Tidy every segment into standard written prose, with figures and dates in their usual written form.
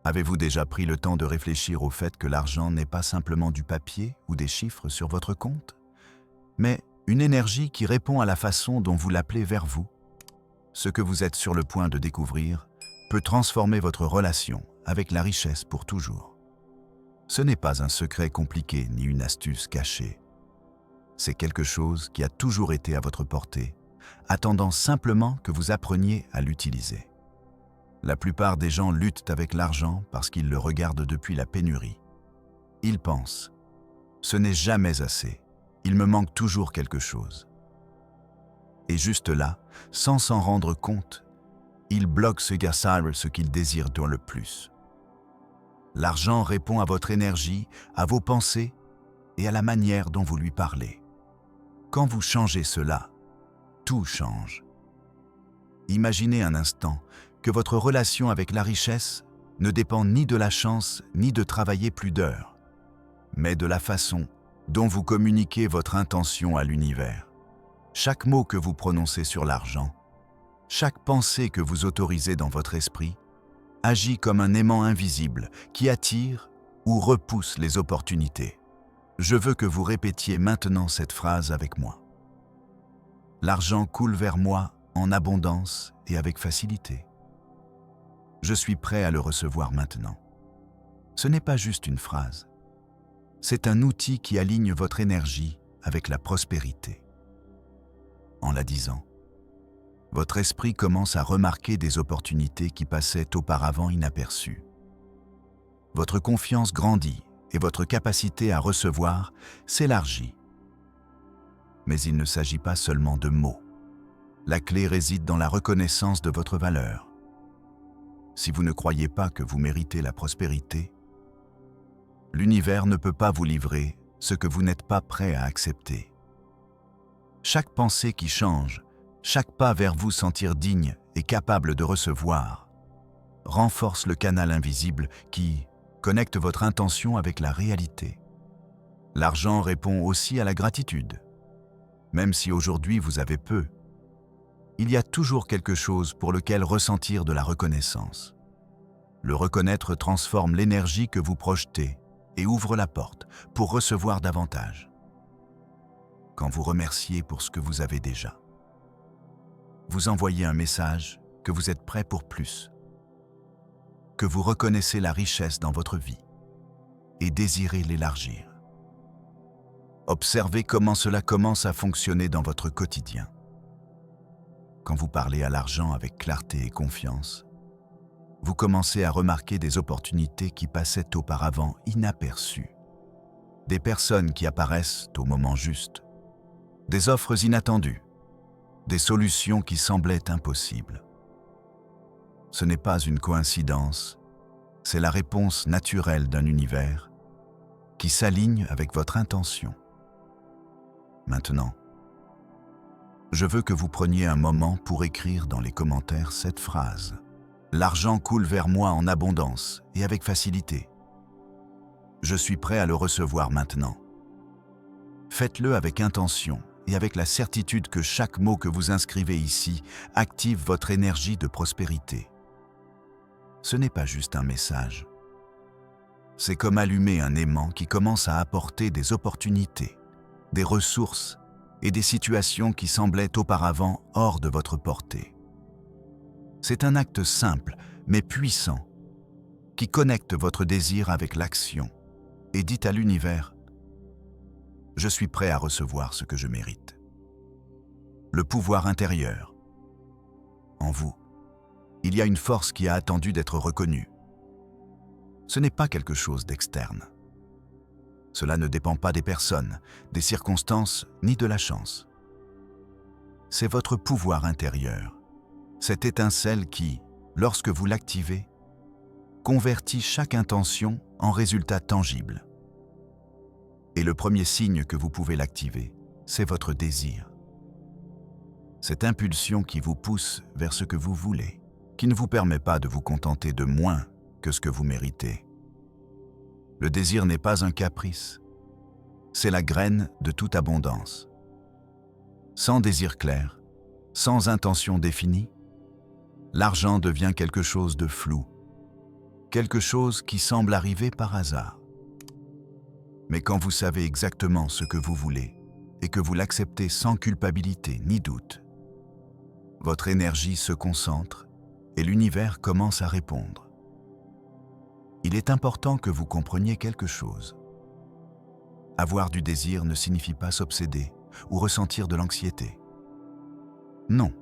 Avez-vous déjà pris le temps de réfléchir au fait que l'argent n'est pas simplement du papier ou des chiffres sur votre compte, mais une énergie qui répond à la façon dont vous l'appelez vers vous? Ce que vous êtes sur le point de découvrir peut transformer votre relation avec la richesse pour toujours. Ce n'est pas un secret compliqué ni une astuce cachée. C'est quelque chose qui a toujours été à votre portée, attendant simplement que vous appreniez à l'utiliser. La plupart des gens luttent avec l'argent parce qu'ils le regardent depuis la pénurie. Ils pensent « ce n'est jamais assez, il me manque toujours quelque chose ». Et juste là, sans s'en rendre compte, ils bloquent ce qu'ils désirent le plus. L'argent répond à votre énergie, à vos pensées et à la manière dont vous lui parlez. Quand vous changez cela, tout change. Imaginez un instant que votre relation avec la richesse ne dépend ni de la chance ni de travailler plus d'heures, mais de la façon dont vous communiquez votre intention à l'univers. Chaque mot que vous prononcez sur l'argent, chaque pensée que vous autorisez dans votre esprit, agit comme un aimant invisible qui attire ou repousse les opportunités. Je veux que vous répétiez maintenant cette phrase avec moi. L'argent coule vers moi en abondance et avec facilité. Je suis prêt à le recevoir maintenant. Ce n'est pas juste une phrase. C'est un outil qui aligne votre énergie avec la prospérité. En la disant, votre esprit commence à remarquer des opportunités qui passaient auparavant inaperçues. Votre confiance grandit et votre capacité à recevoir s'élargit. Mais il ne s'agit pas seulement de mots. La clé réside dans la reconnaissance de votre valeur. Si vous ne croyez pas que vous méritez la prospérité, l'univers ne peut pas vous livrer ce que vous n'êtes pas prêt à accepter. Chaque pensée qui change, chaque pas vers vous sentir digne et capable de recevoir, renforce le canal invisible qui connecte votre intention avec la réalité. L'argent répond aussi à la gratitude. Même si aujourd'hui vous avez peu, il y a toujours quelque chose pour lequel ressentir de la reconnaissance. Le reconnaître transforme l'énergie que vous projetez et ouvre la porte pour recevoir davantage. Quand vous remerciez pour ce que vous avez déjà, vous envoyez un message que vous êtes prêt pour plus, que vous reconnaissez la richesse dans votre vie et désirez l'élargir. Observez comment cela commence à fonctionner dans votre quotidien. Quand vous parlez à l'argent avec clarté et confiance, vous commencez à remarquer des opportunités qui passaient auparavant inaperçues, des personnes qui apparaissent au moment juste, des offres inattendues, des solutions qui semblaient impossibles. Ce n'est pas une coïncidence, c'est la réponse naturelle d'un univers qui s'aligne avec votre intention. Maintenant, je veux que vous preniez un moment pour écrire dans les commentaires cette phrase. L'argent coule vers moi en abondance et avec facilité. Je suis prêt à le recevoir maintenant. Faites-le avec intention et avec la certitude que chaque mot que vous inscrivez ici active votre énergie de prospérité. Ce n'est pas juste un message. C'est comme allumer un aimant qui commence à apporter des opportunités, des ressources et des situations qui semblaient auparavant hors de votre portée. C'est un acte simple, mais puissant, qui connecte votre désir avec l'action et dit à l'univers « Je suis prêt à recevoir ce que je mérite ». Le pouvoir intérieur. En vous, il y a une force qui a attendu d'être reconnue. Ce n'est pas quelque chose d'externe. Cela ne dépend pas des personnes, des circonstances, ni de la chance. C'est votre pouvoir intérieur, cette étincelle qui, lorsque vous l'activez, convertit chaque intention en résultat tangible. Et le premier signe que vous pouvez l'activer, c'est votre désir. Cette impulsion qui vous pousse vers ce que vous voulez, qui ne vous permet pas de vous contenter de moins que ce que vous méritez. Le désir n'est pas un caprice, c'est la graine de toute abondance. Sans désir clair, sans intention définie, l'argent devient quelque chose de flou, quelque chose qui semble arriver par hasard. Mais quand vous savez exactement ce que vous voulez et que vous l'acceptez sans culpabilité ni doute, votre énergie se concentre et l'univers commence à répondre. Il est important que vous compreniez quelque chose. Avoir du désir ne signifie pas s'obséder ou ressentir de l'anxiété. Non.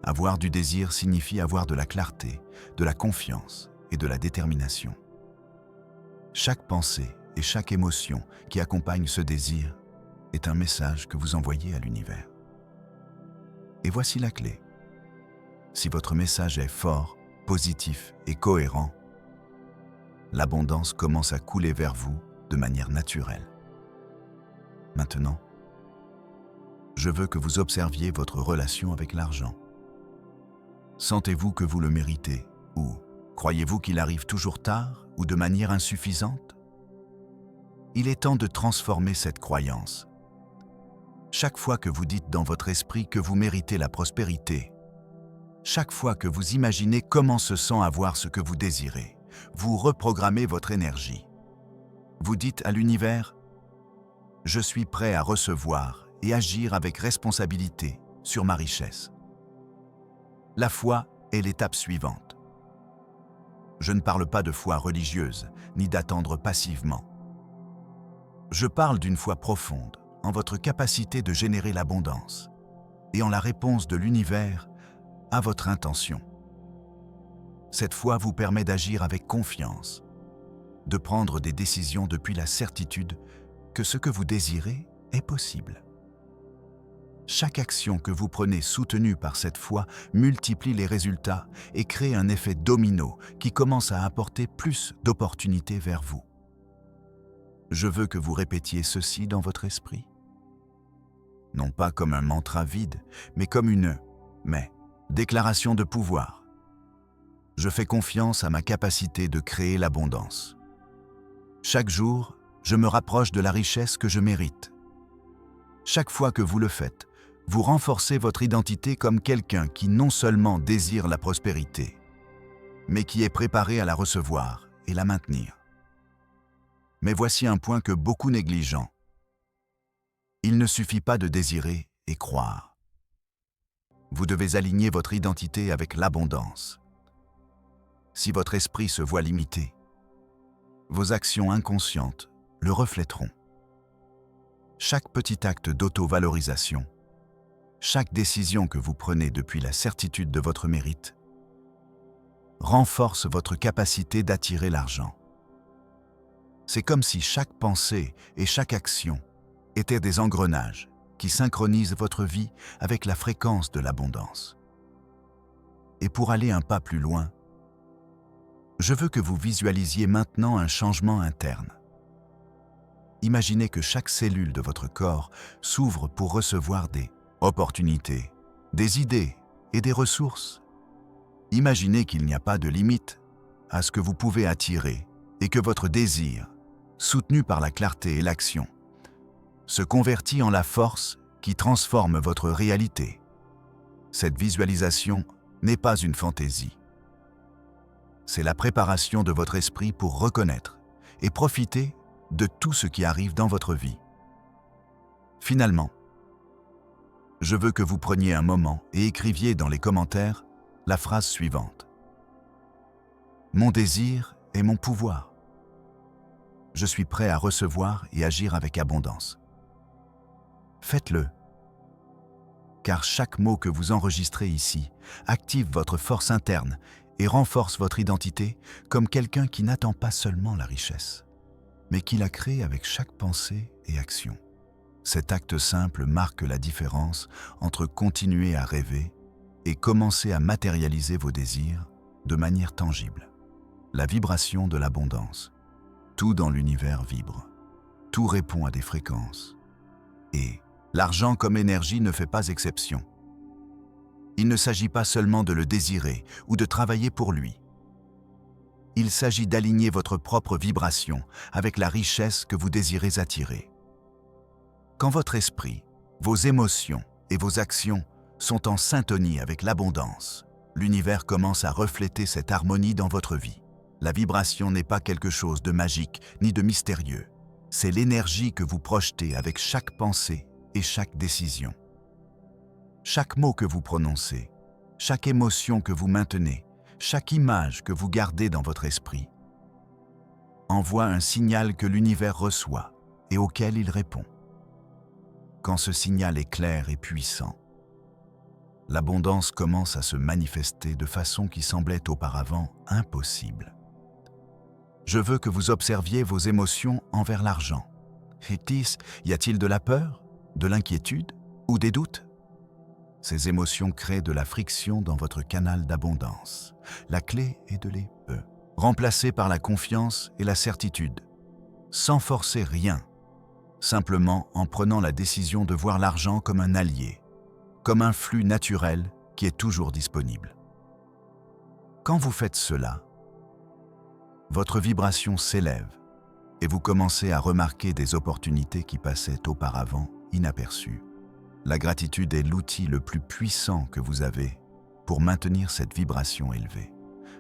Avoir du désir signifie avoir de la clarté, de la confiance et de la détermination. Chaque pensée et chaque émotion qui accompagne ce désir est un message que vous envoyez à l'univers. Et voici la clé. Si votre message est fort, positif et cohérent, l'abondance commence à couler vers vous de manière naturelle. Maintenant, je veux que vous observiez votre relation avec l'argent. Sentez-vous que vous le méritez ou croyez-vous qu'il arrive toujours tard ou de manière insuffisante? Il est temps de transformer cette croyance. Chaque fois que vous dites dans votre esprit que vous méritez la prospérité, chaque fois que vous imaginez comment se sent avoir ce que vous désirez, vous reprogrammez votre énergie. Vous dites à l'univers « Je suis prêt à recevoir et agir avec responsabilité sur ma richesse ». La foi est l'étape suivante. Je ne parle pas de foi religieuse, ni d'attendre passivement. Je parle d'une foi profonde, en votre capacité de générer l'abondance, et en la réponse de l'univers à votre intention. Cette foi vous permet d'agir avec confiance, de prendre des décisions depuis la certitude que ce que vous désirez est possible. Chaque action que vous prenez soutenue par cette foi multiplie les résultats et crée un effet domino qui commence à apporter plus d'opportunités vers vous. Je veux que vous répétiez ceci dans votre esprit. Non pas comme un mantra vide, mais comme une déclaration de pouvoir. Je fais confiance à ma capacité de créer l'abondance. Chaque jour, je me rapproche de la richesse que je mérite. Chaque fois que vous le faites, vous renforcez votre identité comme quelqu'un qui non seulement désire la prospérité, mais qui est préparé à la recevoir et la maintenir. Mais voici un point que beaucoup négligent. Il ne suffit pas de désirer et croire. Vous devez aligner votre identité avec l'abondance. Si votre esprit se voit limité, vos actions inconscientes le reflèteront. Chaque petit acte d'auto-valorisation, chaque décision que vous prenez depuis la certitude de votre mérite, renforce votre capacité d'attirer l'argent. C'est comme si chaque pensée et chaque action étaient des engrenages qui synchronisent votre vie avec la fréquence de l'abondance. Et pour aller un pas plus loin, je veux que vous visualisiez maintenant un changement interne. Imaginez que chaque cellule de votre corps s'ouvre pour recevoir des opportunités, des idées et des ressources. Imaginez qu'il n'y a pas de limite à ce que vous pouvez attirer et que votre désir, soutenu par la clarté et l'action, se convertit en la force qui transforme votre réalité. Cette visualisation n'est pas une fantaisie. C'est la préparation de votre esprit pour reconnaître et profiter de tout ce qui arrive dans votre vie. Finalement, je veux que vous preniez un moment et écriviez dans les commentaires la phrase suivante. Mon désir est mon pouvoir. Je suis prêt à recevoir et agir avec abondance. Faites-le, car chaque mot que vous enregistrez ici active votre force interne et renforce votre identité comme quelqu'un qui n'attend pas seulement la richesse, mais qui la crée avec chaque pensée et action. Cet acte simple marque la différence entre continuer à rêver et commencer à matérialiser vos désirs de manière tangible. La vibration de l'abondance. Tout dans l'univers vibre. Tout répond à des fréquences. Et l'argent comme énergie ne fait pas exception. Il ne s'agit pas seulement de le désirer ou de travailler pour lui. Il s'agit d'aligner votre propre vibration avec la richesse que vous désirez attirer. Quand votre esprit, vos émotions et vos actions sont en syntonie avec l'abondance, l'univers commence à refléter cette harmonie dans votre vie. La vibration n'est pas quelque chose de magique ni de mystérieux. C'est l'énergie que vous projetez avec chaque pensée et chaque décision. Chaque mot que vous prononcez, chaque émotion que vous maintenez, chaque image que vous gardez dans votre esprit envoie un signal que l'univers reçoit et auquel il répond. Quand ce signal est clair et puissant, l'abondance commence à se manifester de façon qui semblait auparavant impossible. Je veux que vous observiez vos émotions envers l'argent. Y a-t-il de la peur, de l'inquiétude ou des doutes? Ces émotions créent de la friction dans votre canal d'abondance. La clé est de les remplacer par la confiance et la certitude, sans forcer rien, simplement en prenant la décision de voir l'argent comme un allié, comme un flux naturel qui est toujours disponible. Quand vous faites cela, votre vibration s'élève et vous commencez à remarquer des opportunités qui passaient auparavant inaperçues. La gratitude est l'outil le plus puissant que vous avez pour maintenir cette vibration élevée.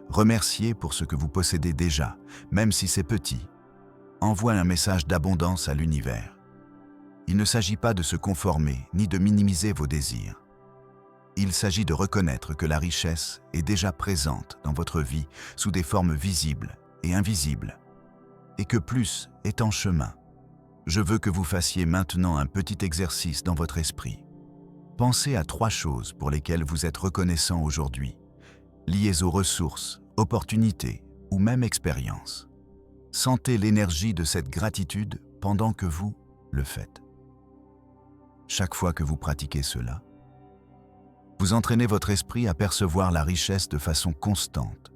Remerciez pour ce que vous possédez déjà, même si c'est petit. Envoie un message d'abondance à l'univers. Il ne s'agit pas de se conformer ni de minimiser vos désirs. Il s'agit de reconnaître que la richesse est déjà présente dans votre vie sous des formes visibles et invisibles, et que plus est en chemin. Je veux que vous fassiez maintenant un petit exercice dans votre esprit. Pensez à 3 choses pour lesquelles vous êtes reconnaissant aujourd'hui, liées aux ressources, opportunités ou même expériences. Sentez l'énergie de cette gratitude pendant que vous le faites. Chaque fois que vous pratiquez cela, vous entraînez votre esprit à percevoir la richesse de façon constante.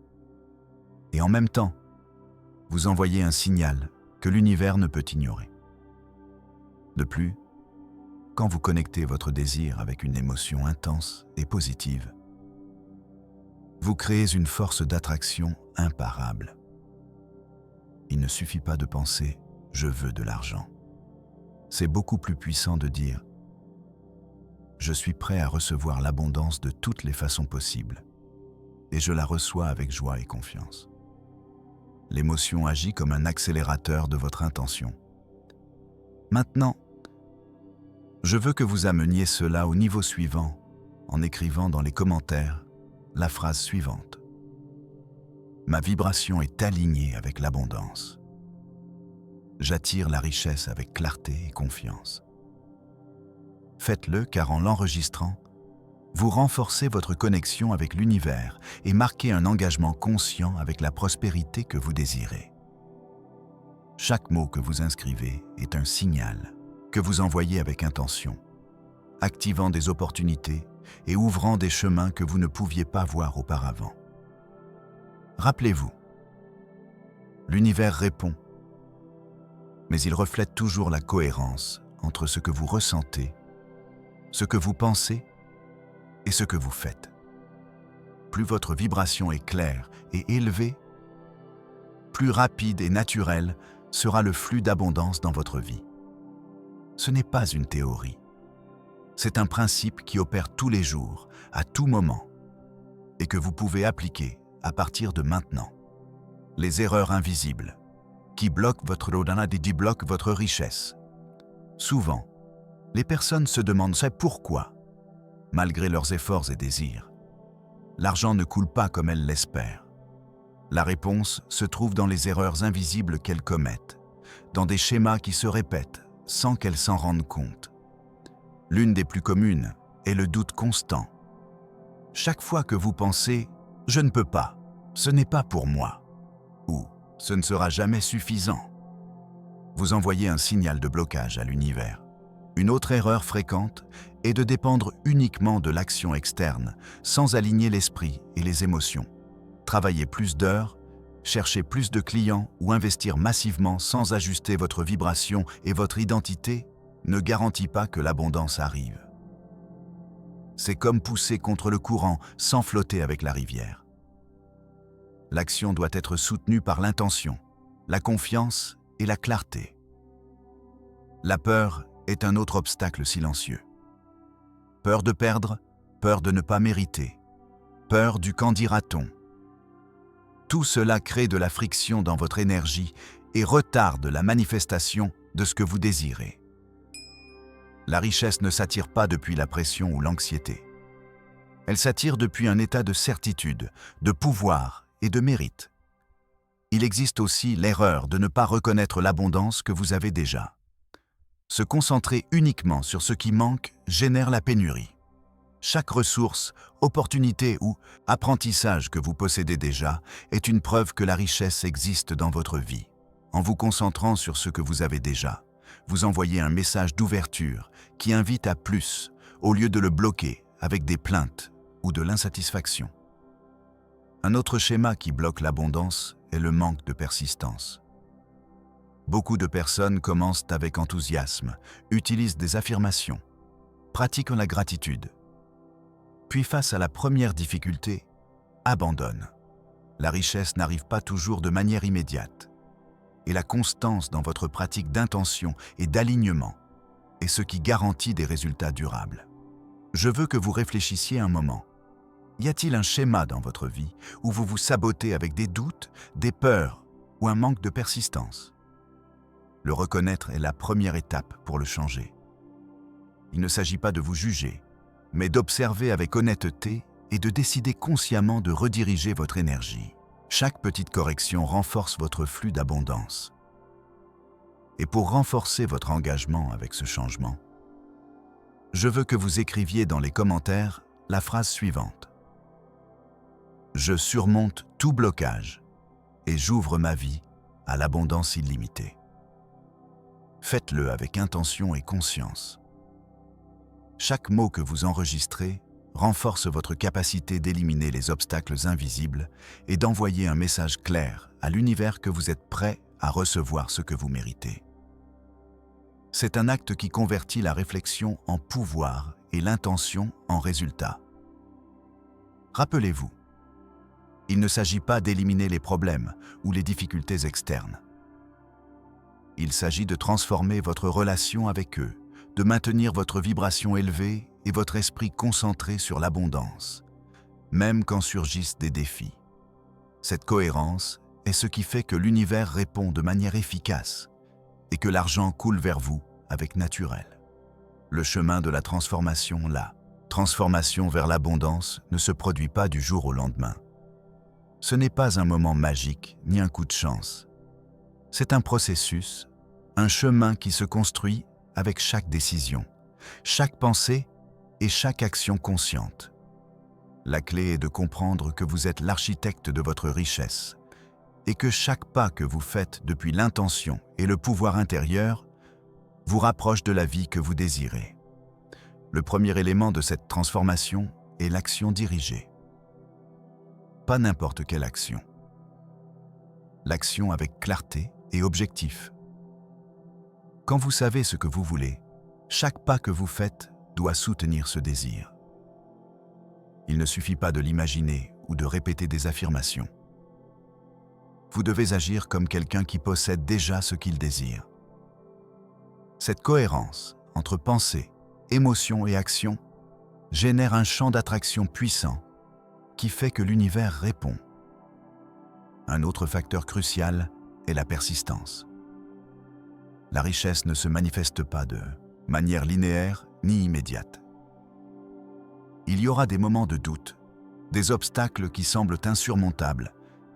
Et en même temps, vous envoyez un signal que l'univers ne peut ignorer. De plus, quand vous connectez votre désir avec une émotion intense et positive, vous créez une force d'attraction imparable. Il ne suffit pas de penser « je veux de l'argent ». C'est beaucoup plus puissant de dire « je suis prêt à recevoir l'abondance de toutes les façons possibles et je la reçois avec joie et confiance ». L'émotion agit comme un accélérateur de votre intention. Maintenant, je veux que vous ameniez cela au niveau suivant en écrivant dans les commentaires la phrase suivante. Ma vibration est alignée avec l'abondance. J'attire la richesse avec clarté et confiance. Faites-le car en l'enregistrant, vous renforcez votre connexion avec l'univers et marquez un engagement conscient avec la prospérité que vous désirez. Chaque mot que vous inscrivez est un signal que vous envoyez avec intention, activant des opportunités et ouvrant des chemins que vous ne pouviez pas voir auparavant. Rappelez-vous, l'univers répond, mais il reflète toujours la cohérence entre ce que vous ressentez, ce que vous pensez et ce que vous faites. Plus votre vibration est claire et élevée, plus rapide et naturel sera le flux d'abondance dans votre vie. Ce n'est pas une théorie. C'est un principe qui opère tous les jours, à tout moment, et que vous pouvez appliquer à partir de maintenant. Les erreurs invisibles, qui bloquent votre rodana et débloquent votre richesse. Souvent, les personnes se demandent pourquoi, malgré leurs efforts et désirs. L'argent ne coule pas comme elles l'espèrent. La réponse se trouve dans les erreurs invisibles qu'elles commettent, dans des schémas qui se répètent sans qu'elles s'en rendent compte. L'une des plus communes est le doute constant. Chaque fois que vous pensez « je ne peux pas, ce n'est pas pour moi » ou « ce ne sera jamais suffisant », vous envoyez un signal de blocage à l'univers. Une autre erreur fréquente est de dépendre uniquement de l'action externe, sans aligner l'esprit et les émotions. Travailler plus d'heures, chercher plus de clients ou investir massivement sans ajuster votre vibration et votre identité ne garantit pas que l'abondance arrive. C'est comme pousser contre le courant sans flotter avec la rivière. L'action doit être soutenue par l'intention, la confiance et la clarté. La peur est un autre obstacle silencieux. Peur de perdre, peur de ne pas mériter, peur du qu'en dira-t-on. Tout cela crée de la friction dans votre énergie et retarde la manifestation de ce que vous désirez. La richesse ne s'attire pas depuis la pression ou l'anxiété. Elle s'attire depuis un état de certitude, de pouvoir et de mérite. Il existe aussi l'erreur de ne pas reconnaître l'abondance que vous avez déjà. Se concentrer uniquement sur ce qui manque génère la pénurie. Chaque ressource, opportunité ou apprentissage que vous possédez déjà est une preuve que la richesse existe dans votre vie. En vous concentrant sur ce que vous avez déjà, vous envoyez un message d'ouverture qui invite à plus, au lieu de le bloquer avec des plaintes ou de l'insatisfaction. Un autre schéma qui bloque l'abondance est le manque de persistance. Beaucoup de personnes commencent avec enthousiasme, utilisent des affirmations, pratiquent la gratitude, puis face à la première difficulté, abandonnent. La richesse n'arrive pas toujours de manière immédiate, et la constance dans votre pratique d'intention et d'alignement est ce qui garantit des résultats durables. Je veux que vous réfléchissiez un moment. Y a-t-il un schéma dans votre vie où vous vous sabotez avec des doutes, des peurs ou un manque de persistance? Le reconnaître est la première étape pour le changer. Il ne s'agit pas de vous juger, mais d'observer avec honnêteté et de décider consciemment de rediriger votre énergie. Chaque petite correction renforce votre flux d'abondance. Et pour renforcer votre engagement avec ce changement, je veux que vous écriviez dans les commentaires la phrase suivante. Je surmonte tout blocage et j'ouvre ma vie à l'abondance illimitée. Faites-le avec intention et conscience. Chaque mot que vous enregistrez renforce votre capacité d'éliminer les obstacles invisibles et d'envoyer un message clair à l'univers que vous êtes prêt à recevoir ce que vous méritez. C'est un acte qui convertit la réflexion en pouvoir et l'intention en résultat. Rappelez-vous, il ne s'agit pas d'éliminer les problèmes ou les difficultés externes. Il s'agit de transformer votre relation avec eux, de maintenir votre vibration élevée et votre esprit concentré sur l'abondance, même quand surgissent des défis. Cette cohérence est ce qui fait que l'univers répond de manière efficace et que l'argent coule vers vous avec naturel. Le chemin de la transformation, la transformation vers l'abondance, ne se produit pas du jour au lendemain. Ce n'est pas un moment magique ni un coup de chance. C'est un processus, un chemin qui se construit avec chaque décision, chaque pensée et chaque action consciente. La clé est de comprendre que vous êtes l'architecte de votre richesse et que chaque pas que vous faites depuis l'intention et le pouvoir intérieur vous rapproche de la vie que vous désirez. Le premier élément de cette transformation est l'action dirigée. Pas n'importe quelle action. L'action avec clarté et objectif. Quand vous savez ce que vous voulez, chaque pas que vous faites doit soutenir ce désir. Il ne suffit pas de l'imaginer ou de répéter des affirmations. Vous devez agir comme quelqu'un qui possède déjà ce qu'il désire. Cette cohérence entre pensée, émotion et action génère un champ d'attraction puissant qui fait que l'univers répond. Un autre facteur crucial est la persistance. La richesse ne se manifeste pas de manière linéaire ni immédiate. Il y aura des moments de doute, des obstacles qui semblent insurmontables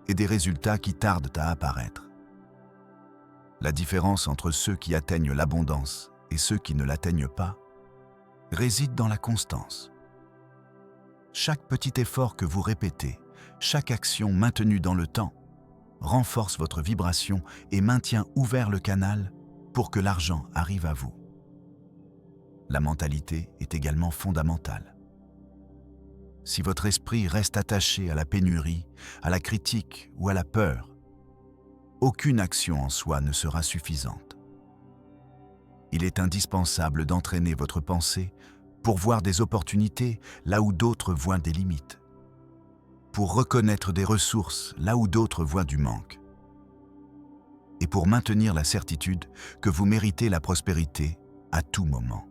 et des résultats qui tardent à apparaître. La différence entre ceux qui atteignent l'abondance et ceux qui ne l'atteignent pas réside dans la constance. Chaque petit effort que vous répétez, chaque action maintenue dans le temps, renforce votre vibration et maintient ouvert le canal pour que l'argent arrive à vous. La mentalité est également fondamentale. Si votre esprit reste attaché à la pénurie, à la critique ou à la peur, aucune action en soi ne sera suffisante. Il est indispensable d'entraîner votre pensée pour voir des opportunités là où d'autres voient des limites, pour reconnaître des ressources là où d'autres voient du manque, et pour maintenir la certitude que vous méritez la prospérité à tout moment.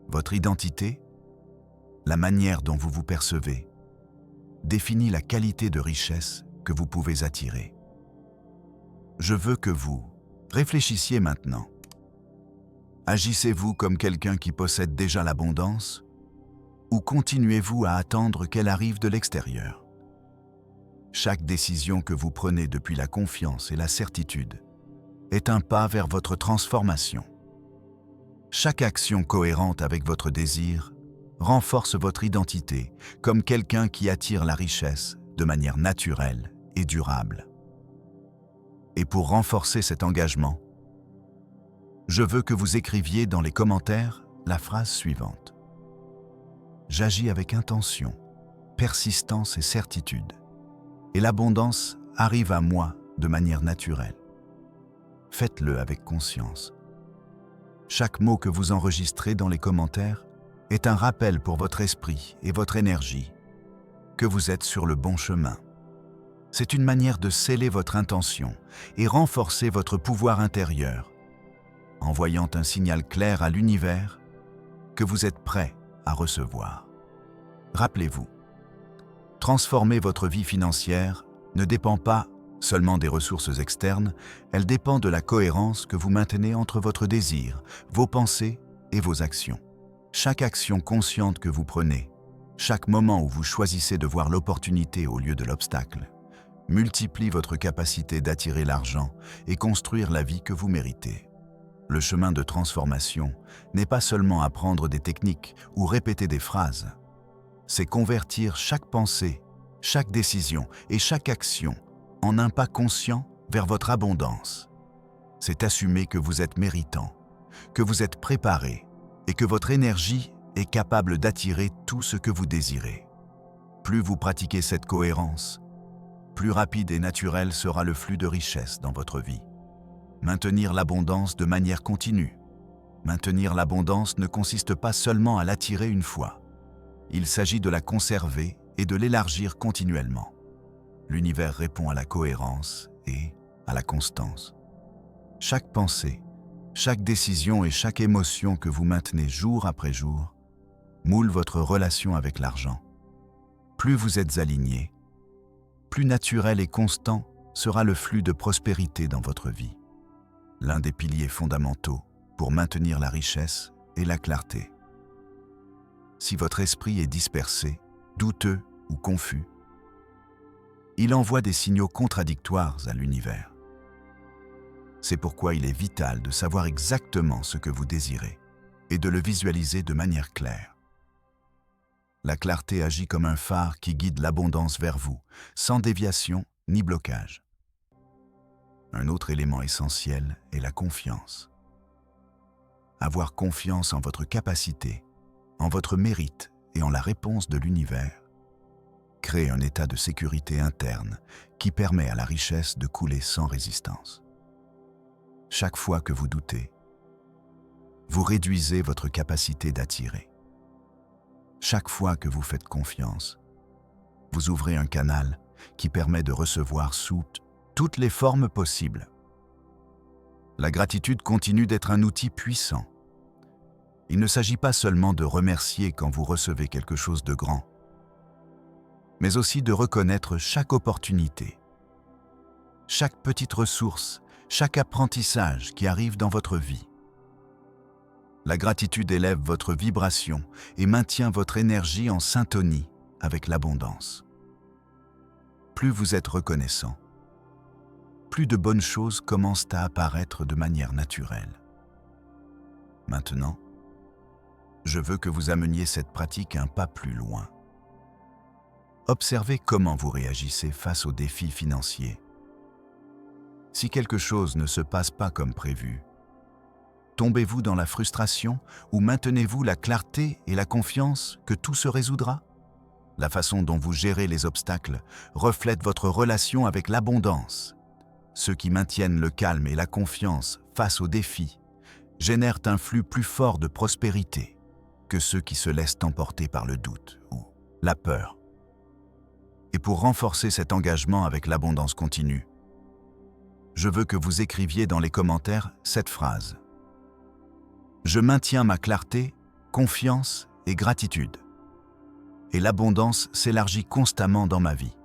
Votre identité, la manière dont vous vous percevez, définit la qualité de richesse que vous pouvez attirer. Je veux que vous réfléchissiez maintenant. Agissez-vous comme quelqu'un qui possède déjà l'abondance ou continuez-vous à attendre qu'elle arrive de l'extérieur? Chaque décision que vous prenez depuis la confiance et la certitude est un pas vers votre transformation. Chaque action cohérente avec votre désir renforce votre identité comme quelqu'un qui attire la richesse de manière naturelle et durable. Et pour renforcer cet engagement, je veux que vous écriviez dans les commentaires la phrase suivante. J'agis avec intention, persistance et certitude, et l'abondance arrive à moi de manière naturelle. Faites-le avec conscience. Chaque mot que vous enregistrez dans les commentaires est un rappel pour votre esprit et votre énergie que vous êtes sur le bon chemin. C'est une manière de sceller votre intention et renforcer votre pouvoir intérieur, envoyant un signal clair à l'univers que vous êtes prêt à recevoir. Rappelez-vous, transformer votre vie financière ne dépend pas seulement des ressources externes, elle dépend de la cohérence que vous maintenez entre votre désir, vos pensées et vos actions. Chaque action consciente que vous prenez, chaque moment où vous choisissez de voir l'opportunité au lieu de l'obstacle, multiplie votre capacité d'attirer l'argent et construire la vie que vous méritez. Le chemin de transformation n'est pas seulement apprendre des techniques ou répéter des phrases, c'est convertir chaque pensée, chaque décision et chaque action en un pas conscient vers votre abondance. C'est assumer que vous êtes méritant, que vous êtes préparé et que votre énergie est capable d'attirer tout ce que vous désirez. Plus vous pratiquez cette cohérence, plus rapide et naturel sera le flux de richesse dans votre vie. Maintenir l'abondance de manière continue. Maintenir l'abondance ne consiste pas seulement à l'attirer une fois. Il s'agit de la conserver et de l'élargir continuellement. L'univers répond à la cohérence et à la constance. Chaque pensée, chaque décision et chaque émotion que vous maintenez jour après jour moule votre relation avec l'argent. Plus vous êtes aligné, plus naturel et constant sera le flux de prospérité dans votre vie. L'un des piliers fondamentaux pour maintenir la richesse est la clarté. Si votre esprit est dispersé, douteux ou confus, il envoie des signaux contradictoires à l'univers. C'est pourquoi il est vital de savoir exactement ce que vous désirez et de le visualiser de manière claire. La clarté agit comme un phare qui guide l'abondance vers vous, sans déviation ni blocage. Un autre élément essentiel est la confiance. Avoir confiance en votre capacité, en votre mérite et en la réponse de l'univers crée un état de sécurité interne qui permet à la richesse de couler sans résistance. Chaque fois que vous doutez, vous réduisez votre capacité d'attirer. Chaque fois que vous faites confiance, vous ouvrez un canal qui permet de recevoir sous toutes les formes possibles. La gratitude continue d'être un outil puissant. Il ne s'agit pas seulement de remercier quand vous recevez quelque chose de grand, mais aussi de reconnaître chaque opportunité, chaque petite ressource, chaque apprentissage qui arrive dans votre vie. La gratitude élève votre vibration et maintient votre énergie en syntonie avec l'abondance. Plus vous êtes reconnaissant, plus de bonnes choses commencent à apparaître de manière naturelle. Maintenant, je veux que vous ameniez cette pratique un pas plus loin. Observez comment vous réagissez face aux défis financiers. Si quelque chose ne se passe pas comme prévu, tombez-vous dans la frustration ou maintenez-vous la clarté et la confiance que tout se résoudra? La façon dont vous gérez les obstacles reflète votre relation avec l'abondance. Ceux qui maintiennent le calme et la confiance face aux défis génèrent un flux plus fort de prospérité que ceux qui se laissent emporter par le doute ou la peur. Et pour renforcer cet engagement avec l'abondance continue, je veux que vous écriviez dans les commentaires cette phrase. Je maintiens ma clarté, confiance et gratitude. Et l'abondance s'élargit constamment dans ma vie.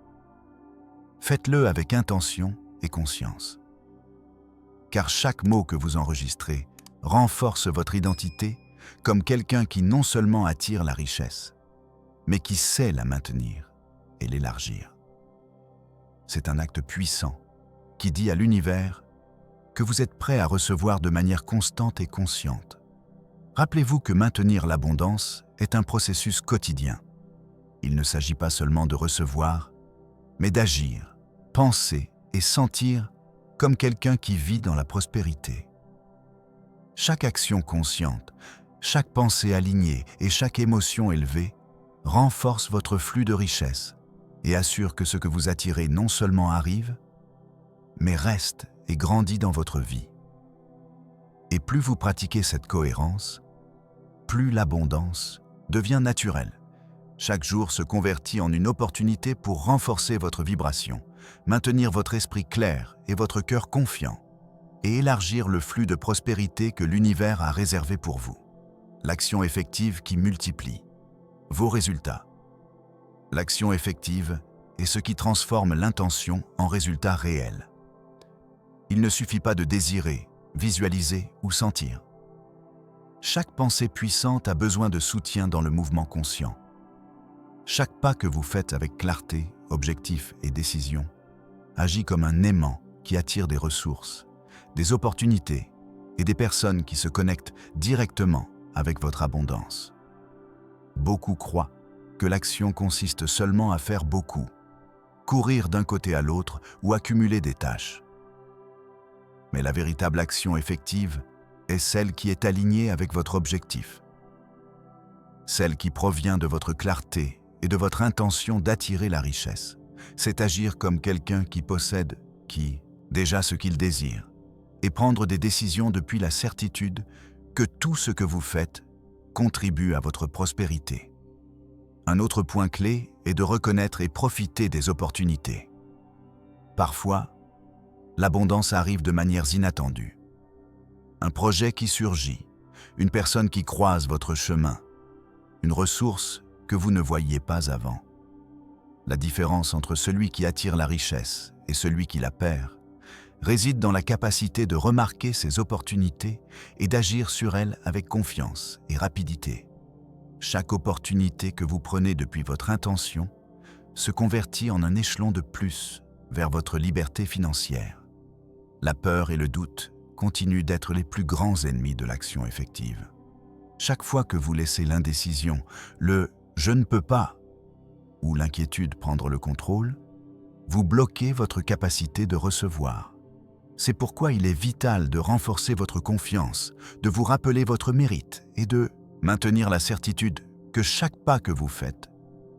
Faites-le avec intention et conscience. Car chaque mot que vous enregistrez renforce votre identité comme quelqu'un qui non seulement attire la richesse, mais qui sait la maintenir et l'élargir. C'est un acte puissant qui dit à l'univers que vous êtes prêt à recevoir de manière constante et consciente. Rappelez-vous que maintenir l'abondance est un processus quotidien. Il ne s'agit pas seulement de recevoir, mais d'agir, penser et sentir comme quelqu'un qui vit dans la prospérité. Chaque action consciente, chaque pensée alignée et chaque émotion élevée renforce votre flux de richesse et assure que ce que vous attirez non seulement arrive, mais reste et grandit dans votre vie. Et plus vous pratiquez cette cohérence, plus l'abondance devient naturelle. Chaque jour se convertit en une opportunité pour renforcer votre vibration, maintenir votre esprit clair et votre cœur confiant, et élargir le flux de prospérité que l'univers a réservé pour vous. L'action effective qui multiplie vos résultats. L'action effective est ce qui transforme l'intention en résultat réel. Il ne suffit pas de désirer, visualiser ou sentir. Chaque pensée puissante a besoin de soutien dans le mouvement conscient. Chaque pas que vous faites avec clarté, objectif et décision agit comme un aimant qui attire des ressources, des opportunités et des personnes qui se connectent directement avec votre abondance. Beaucoup croient que l'action consiste seulement à faire beaucoup, courir d'un côté à l'autre ou accumuler des tâches. Mais la véritable action effective est celle qui est alignée avec votre objectif, celle qui provient de votre clarté et de votre intention d'attirer la richesse. C'est agir comme quelqu'un qui possède, déjà ce qu'il désire, et prendre des décisions depuis la certitude que tout ce que vous faites contribue à votre prospérité. Un autre point clé est de reconnaître et profiter des opportunités. Parfois, l'abondance arrive de manières inattendues. Un projet qui surgit, une personne qui croise votre chemin, une ressource que vous ne voyiez pas avant. La différence entre celui qui attire la richesse et celui qui la perd réside dans la capacité de remarquer ces opportunités et d'agir sur elles avec confiance et rapidité. Chaque opportunité que vous prenez depuis votre intention se convertit en un échelon de plus vers votre liberté financière. La peur et le doute continuent d'être les plus grands ennemis de l'action effective. Chaque fois que vous laissez l'indécision, le « je ne peux pas » ou l'inquiétude prendre le contrôle, vous bloquez votre capacité de recevoir. C'est pourquoi il est vital de renforcer votre confiance, de vous rappeler votre mérite et de maintenir la certitude que chaque pas que vous faites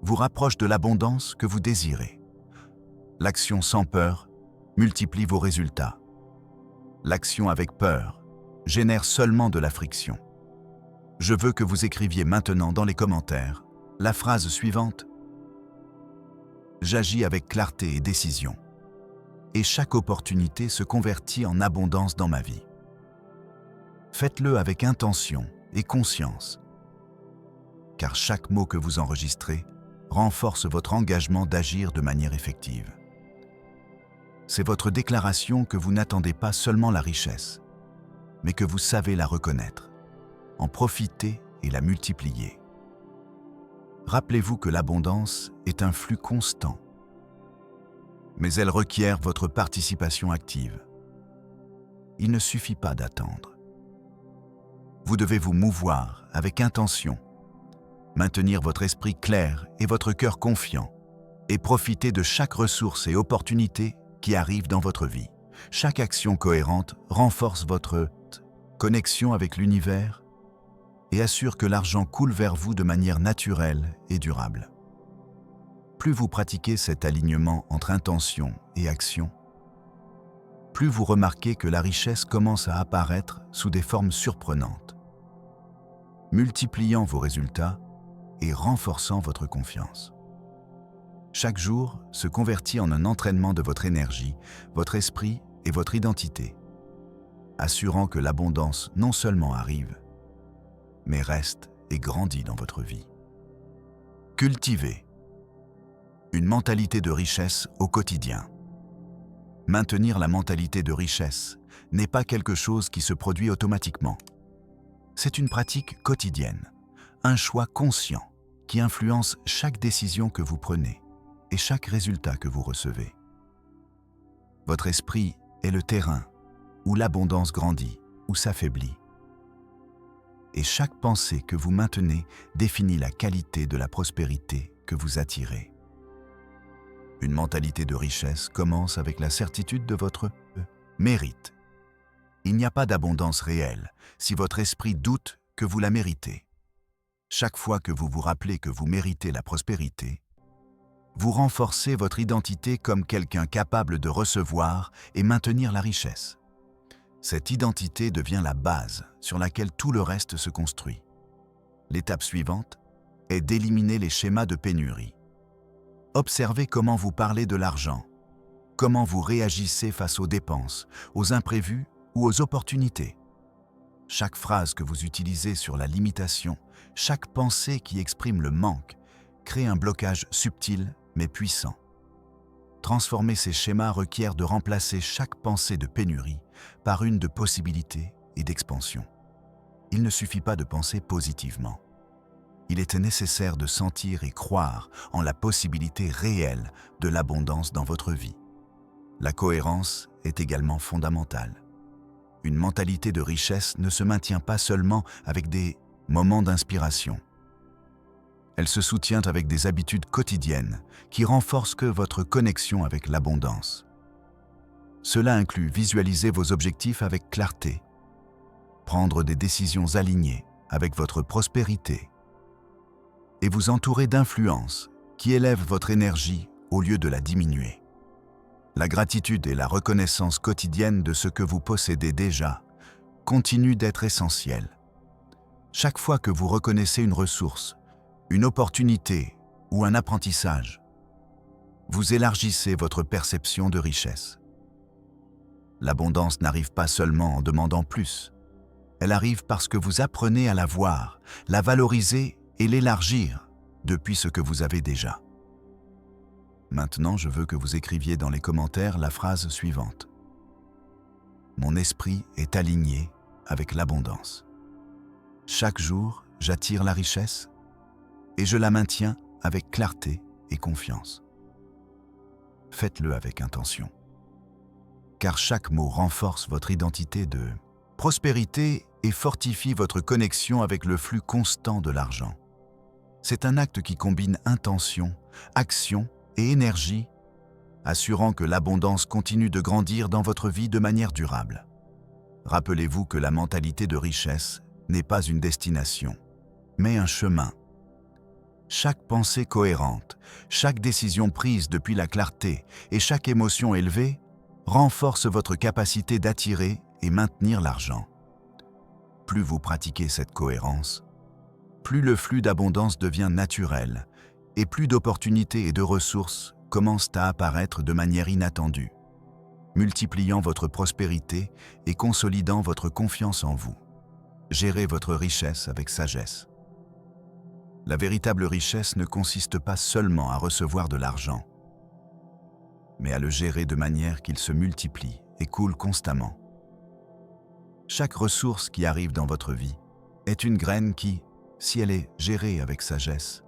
vous rapproche de l'abondance que vous désirez. L'action sans peur multiplie vos résultats. L'action avec peur génère seulement de la friction. Je veux que vous écriviez maintenant dans les commentaires la phrase suivante: j'agis avec clarté et décision, et chaque opportunité se convertit en abondance dans ma vie. Faites-le avec intention et conscience, car chaque mot que vous enregistrez renforce votre engagement d'agir de manière effective. C'est votre déclaration que vous n'attendez pas seulement la richesse, mais que vous savez la reconnaître, en profiter et la multiplier. Rappelez-vous que l'abondance est un flux constant, mais elle requiert votre participation active. Il ne suffit pas d'attendre. Vous devez vous mouvoir avec intention, maintenir votre esprit clair et votre cœur confiant, et profiter de chaque ressource et opportunité qui arrive dans votre vie. Chaque action cohérente renforce votre connexion avec l'univers et assure que l'argent coule vers vous de manière naturelle et durable. Plus vous pratiquez cet alignement entre intention et action, plus vous remarquez que la richesse commence à apparaître sous des formes surprenantes, multipliant vos résultats et renforçant votre confiance. Chaque jour se convertit en un entraînement de votre énergie, votre esprit et votre identité, assurant que l'abondance non seulement arrive, mais reste et grandit dans votre vie. Cultivez Une mentalité de richesse au quotidien. Maintenir la mentalité de richesse n'est pas quelque chose qui se produit automatiquement. C'est une pratique quotidienne, un choix conscient qui influence chaque décision que vous prenez et chaque résultat que vous recevez. Votre esprit est le terrain où l'abondance grandit ou s'affaiblit. Et chaque pensée que vous maintenez définit la qualité de la prospérité que vous attirez. Une mentalité de richesse commence avec la certitude de votre mérite. Il n'y a pas d'abondance réelle si votre esprit doute que vous la méritez. Chaque fois que vous vous rappelez que vous méritez la prospérité, vous renforcez votre identité comme quelqu'un capable de recevoir et maintenir la richesse. Cette identité devient la base sur laquelle tout le reste se construit. L'étape suivante est d'éliminer les schémas de pénurie. Observez comment vous parlez de l'argent, comment vous réagissez face aux dépenses, aux imprévus ou aux opportunités. Chaque phrase que vous utilisez sur la limitation, chaque pensée qui exprime le manque, crée un blocage subtil mais puissant. Transformer ces schémas requiert de remplacer chaque pensée de pénurie par une de possibilité et d'expansion. Il ne suffit pas de penser positivement. Il est nécessaire de sentir et croire en la possibilité réelle de l'abondance dans votre vie. La cohérence est également fondamentale. Une mentalité de richesse ne se maintient pas seulement avec des moments d'inspiration. Elle se soutient avec des habitudes quotidiennes qui renforcent votre connexion avec l'abondance. Cela inclut visualiser vos objectifs avec clarté, prendre des décisions alignées avec votre prospérité et vous entourer d'influences qui élèvent votre énergie au lieu de la diminuer. La gratitude et la reconnaissance quotidienne de ce que vous possédez déjà continuent d'être essentielles. Chaque fois que vous reconnaissez une ressource, une opportunité ou un apprentissage, vous élargissez votre perception de richesse. L'abondance n'arrive pas seulement en demandant plus. Elle arrive parce que vous apprenez à la voir, la valoriser et l'élargir depuis ce que vous avez déjà. Maintenant, je veux que vous écriviez dans les commentaires la phrase suivante. Mon esprit est aligné avec l'abondance. Chaque jour, j'attire la richesse et je la maintiens avec clarté et confiance. Faites-le avec intention. Car chaque mot renforce votre identité de prospérité et fortifie votre connexion avec le flux constant de l'argent. C'est un acte qui combine intention, action et énergie, assurant que l'abondance continue de grandir dans votre vie de manière durable. Rappelez-vous que la mentalité de richesse n'est pas une destination, mais un chemin. Chaque pensée cohérente, chaque décision prise depuis la clarté et chaque émotion élevée renforce votre capacité d'attirer et maintenir l'argent. Plus vous pratiquez cette cohérence, plus le flux d'abondance devient naturel et plus d'opportunités et de ressources commencent à apparaître de manière inattendue, multipliant votre prospérité et consolidant votre confiance en vous. Gérez votre richesse avec sagesse. La véritable richesse ne consiste pas seulement à recevoir de l'argent, mais à le gérer de manière qu'il se multiplie et coule constamment. Chaque ressource qui arrive dans votre vie est une graine qui, si elle est gérée avec sagesse,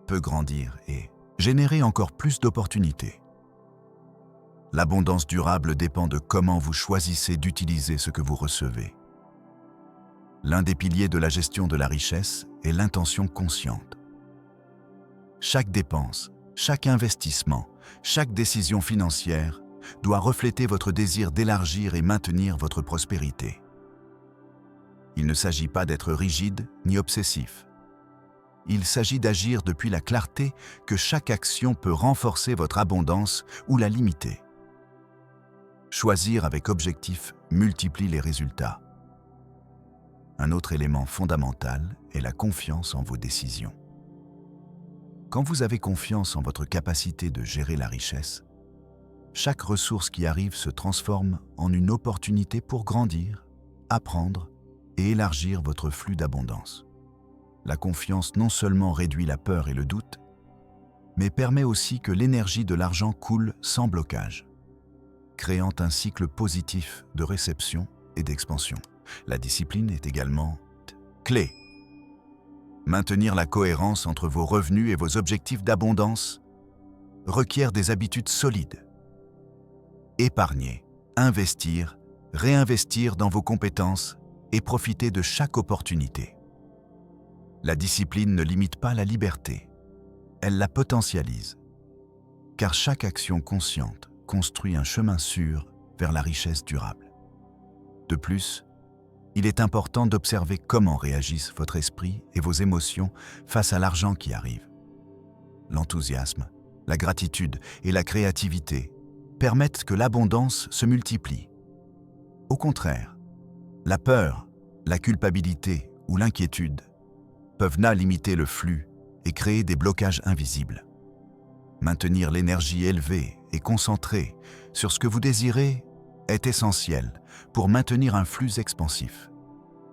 peut grandir et générer encore plus d'opportunités. L'abondance durable dépend de comment vous choisissez d'utiliser ce que vous recevez. L'un des piliers de la gestion de la richesse est l'intention consciente. Chaque dépense, chaque investissement, chaque décision financière doit refléter votre désir d'élargir et maintenir votre prospérité. Il ne s'agit pas d'être rigide ni obsessif. Il s'agit d'agir depuis la clarté que chaque action peut renforcer votre abondance ou la limiter. Choisir avec objectif multiplie les résultats. Un autre élément fondamental est la confiance en vos décisions. Quand vous avez confiance en votre capacité de gérer la richesse, chaque ressource qui arrive se transforme en une opportunité pour grandir, apprendre et élargir votre flux d'abondance. La confiance non seulement réduit la peur et le doute, mais permet aussi que l'énergie de l'argent coule sans blocage, créant un cycle positif de réception et d'expansion. La discipline est également clé. Maintenir la cohérence entre vos revenus et vos objectifs d'abondance requiert des habitudes solides. Épargner, investir, réinvestir dans vos compétences et profiter de chaque opportunité. La discipline ne limite pas la liberté, elle la potentialise, car chaque action consciente construit un chemin sûr vers la richesse durable. De plus, il est important d'observer comment réagissent votre esprit et vos émotions face à l'argent qui arrive. L'enthousiasme, la gratitude et la créativité permettent que l'abondance se multiplie. Au contraire, la peur, la culpabilité ou l'inquiétude peuvent limiter le flux et créer des blocages invisibles. Maintenir l'énergie élevée et concentrée sur ce que vous désirez est essentiel pour maintenir un flux expansif.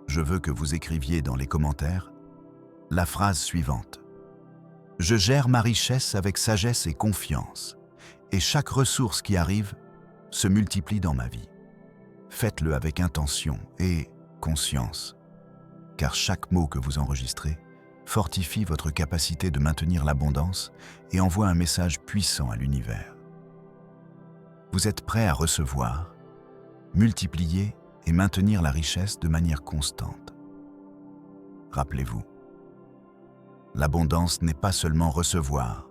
Je veux que vous écriviez dans les commentaires la phrase suivante. Je gère ma richesse avec sagesse et confiance, et chaque ressource qui arrive se multiplie dans ma vie. Faites-le avec intention et conscience, car chaque mot que vous enregistrez fortifie votre capacité de maintenir l'abondance et envoie un message puissant à l'univers. Vous êtes prêt à recevoir, multiplier et maintenir la richesse de manière constante. Rappelez-vous, l'abondance n'est pas seulement recevoir,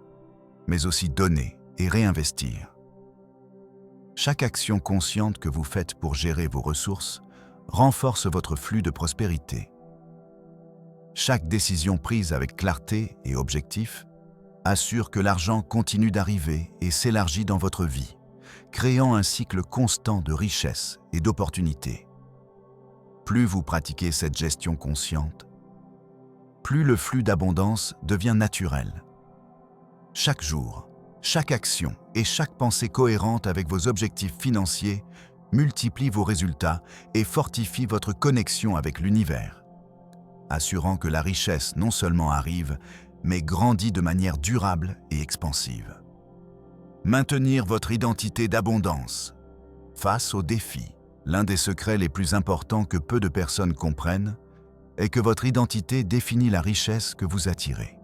mais aussi donner et réinvestir. Chaque action consciente que vous faites pour gérer vos ressources renforce votre flux de prospérité. Chaque décision prise avec clarté et objectif assure que l'argent continue d'arriver et s'élargit dans votre vie, créant un cycle constant de richesse et d'opportunités. Plus vous pratiquez cette gestion consciente, plus le flux d'abondance devient naturel. Chaque jour, chaque action et chaque pensée cohérente avec vos objectifs financiers multiplie vos résultats et fortifie votre connexion avec l'univers, assurant que la richesse non seulement arrive, mais grandit de manière durable et expansive. Maintenir votre identité d'abondance face aux défis. L'un des secrets les plus importants que peu de personnes comprennent est que votre identité définit la richesse que vous attirez.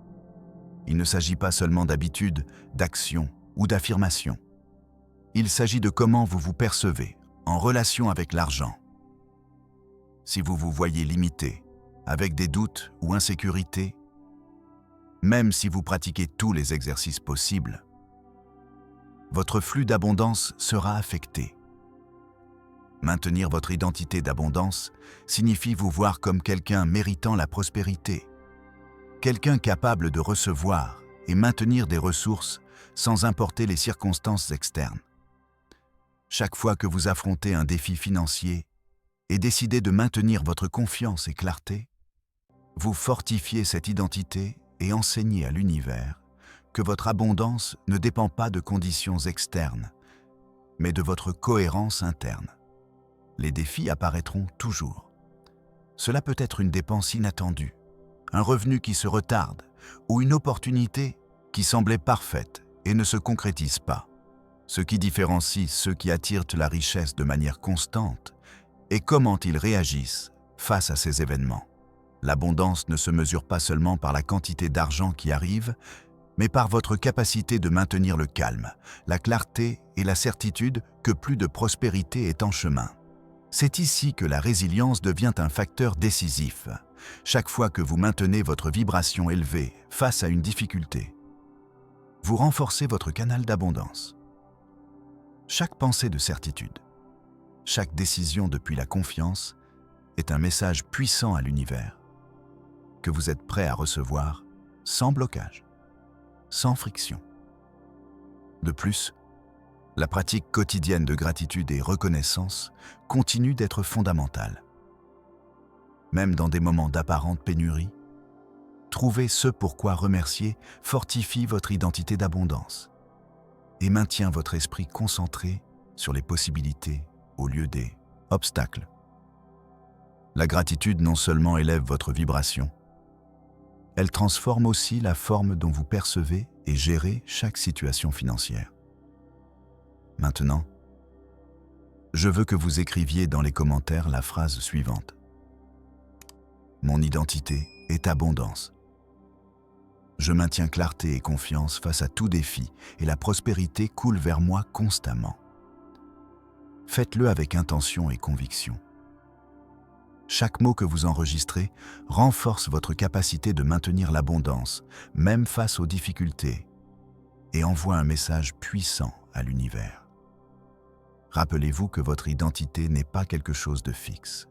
Il ne s'agit pas seulement d'habitudes, d'actions ou d'affirmations. Il s'agit de comment vous vous percevez en relation avec l'argent. Si vous vous voyez limité, avec des doutes ou insécurités, même si vous pratiquez tous les exercices possibles, votre flux d'abondance sera affecté. Maintenir votre identité d'abondance signifie vous voir comme quelqu'un méritant la prospérité, quelqu'un capable de recevoir et maintenir des ressources sans importer les circonstances externes. Chaque fois que vous affrontez un défi financier et décidez de maintenir votre confiance et clarté, vous fortifiez cette identité et enseignez à l'univers que votre abondance ne dépend pas de conditions externes, mais de votre cohérence interne. Les défis apparaîtront toujours. Cela peut être une dépense inattendue, un revenu qui se retarde ou une opportunité qui semblait parfaite et ne se concrétise pas. Ce qui différencie ceux qui attirent la richesse de manière constante est comment ils réagissent face à ces événements. L'abondance ne se mesure pas seulement par la quantité d'argent qui arrive, mais par votre capacité de maintenir le calme, la clarté et la certitude que plus de prospérité est en chemin. C'est ici que la résilience devient un facteur décisif. Chaque fois que vous maintenez votre vibration élevée face à une difficulté, vous renforcez votre canal d'abondance. Chaque pensée de certitude, chaque décision depuis la confiance est un message puissant à l'univers que vous êtes prêt à recevoir sans blocage, sans friction. De plus, la pratique quotidienne de gratitude et reconnaissance continue d'être fondamentale. Même dans des moments d'apparente pénurie, trouver ce pourquoi remercier fortifie votre identité d'abondance et maintient votre esprit concentré sur les possibilités au lieu des obstacles. La gratitude non seulement élève votre vibration, Elle transforme aussi la forme dont vous percevez et gérez chaque situation financière. Maintenant, je veux que vous écriviez dans les commentaires la phrase suivante. Mon identité est abondance. Je maintiens clarté et confiance face à tout défi et la prospérité coule vers moi constamment. Faites-le avec intention et conviction. Chaque mot que vous enregistrez renforce votre capacité de maintenir l'abondance, même face aux difficultés, et envoie un message puissant à l'univers. Rappelez-vous que votre identité n'est pas quelque chose de fixe.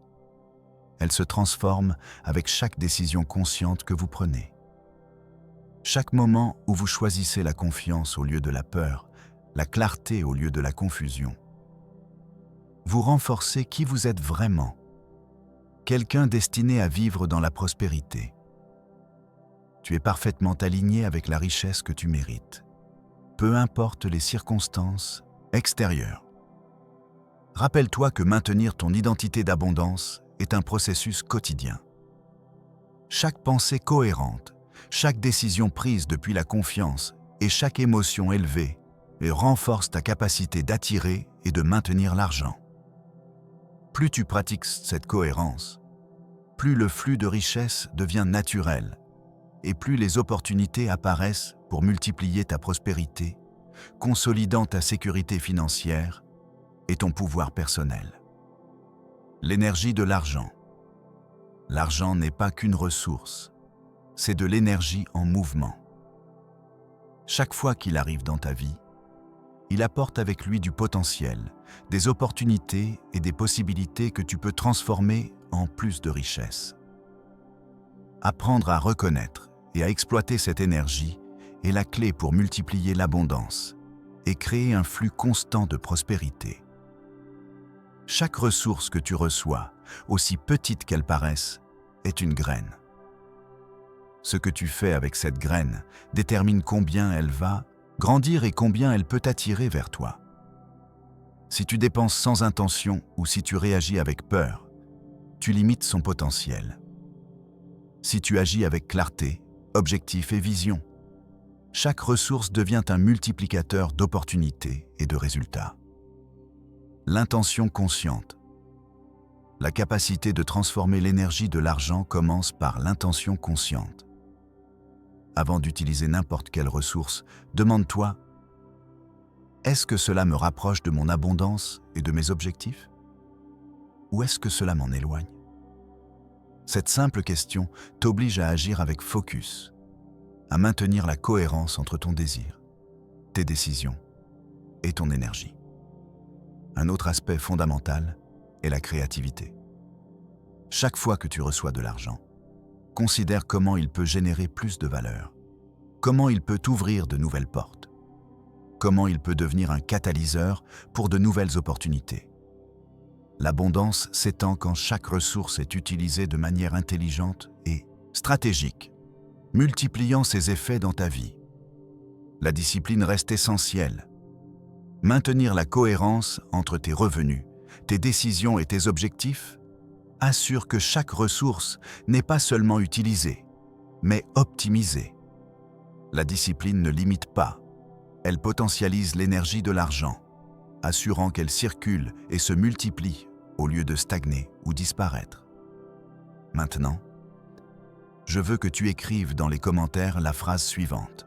Elle se transforme avec chaque décision consciente que vous prenez. Chaque moment où vous choisissez la confiance au lieu de la peur, la clarté au lieu de la confusion, vous renforcez qui vous êtes vraiment, quelqu'un destiné à vivre dans la prospérité. Tu es parfaitement aligné avec la richesse que tu mérites, peu importe les circonstances extérieures. Rappelle-toi que maintenir ton identité d'abondance est un processus quotidien. Chaque pensée cohérente, chaque décision prise depuis la confiance et chaque émotion élevée renforce ta capacité d'attirer et de maintenir l'argent. Plus tu pratiques cette cohérence, plus le flux de richesse devient naturel et plus les opportunités apparaissent pour multiplier ta prospérité, consolidant ta sécurité financière et ton pouvoir personnel. L'énergie de l'argent. L'argent n'est pas qu'une ressource, c'est de l'énergie en mouvement. Chaque fois qu'il arrive dans ta vie, il apporte avec lui du potentiel, des opportunités et des possibilités que tu peux transformer en plus de richesse. Apprendre à reconnaître et à exploiter cette énergie est la clé pour multiplier l'abondance et créer un flux constant de prospérité. Chaque ressource que tu reçois, aussi petite qu'elle paraisse, est une graine. Ce que tu fais avec cette graine détermine combien elle va grandir et combien elle peut t'attirer vers toi. Si tu dépenses sans intention ou si tu réagis avec peur, tu limites son potentiel. Si tu agis avec clarté, objectif et vision, chaque ressource devient un multiplicateur d'opportunités et de résultats. L'intention consciente. La capacité de transformer l'énergie de l'argent commence par l'intention consciente. Avant d'utiliser n'importe quelle ressource, demande-toi « Est-ce que cela me rapproche de mon abondance et de mes objectifs ? Ou est-ce que cela m'en éloigne ?» Cette simple question t'oblige à agir avec focus, à maintenir la cohérence entre ton désir, tes décisions et ton énergie. Un autre aspect fondamental est la créativité. Chaque fois que tu reçois de l'argent, considère comment il peut générer plus de valeur, comment il peut t'ouvrir de nouvelles portes, comment il peut devenir un catalyseur pour de nouvelles opportunités. L'abondance s'étend quand chaque ressource est utilisée de manière intelligente et stratégique, multipliant ses effets dans ta vie. La discipline reste essentielle. Maintenir la cohérence entre tes revenus, tes décisions et tes objectifs assure que chaque ressource n'est pas seulement utilisée, mais optimisée. La discipline ne limite pas, elle potentialise l'énergie de l'argent, assurant qu'elle circule et se multiplie au lieu de stagner ou disparaître. Maintenant, je veux que tu écrives dans les commentaires la phrase suivante.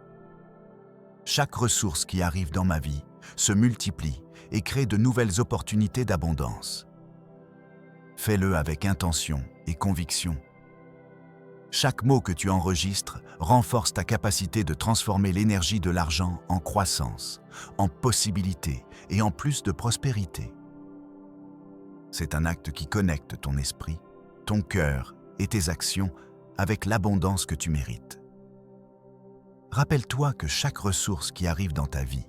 Chaque ressource qui arrive dans ma vie se multiplie et crée de nouvelles opportunités d'abondance. Fais-le avec intention et conviction. Chaque mot que tu enregistres renforce ta capacité de transformer l'énergie de l'argent en croissance, en possibilité et en plus de prospérité. C'est un acte qui connecte ton esprit, ton cœur et tes actions avec l'abondance que tu mérites. Rappelle-toi que chaque ressource qui arrive dans ta vie,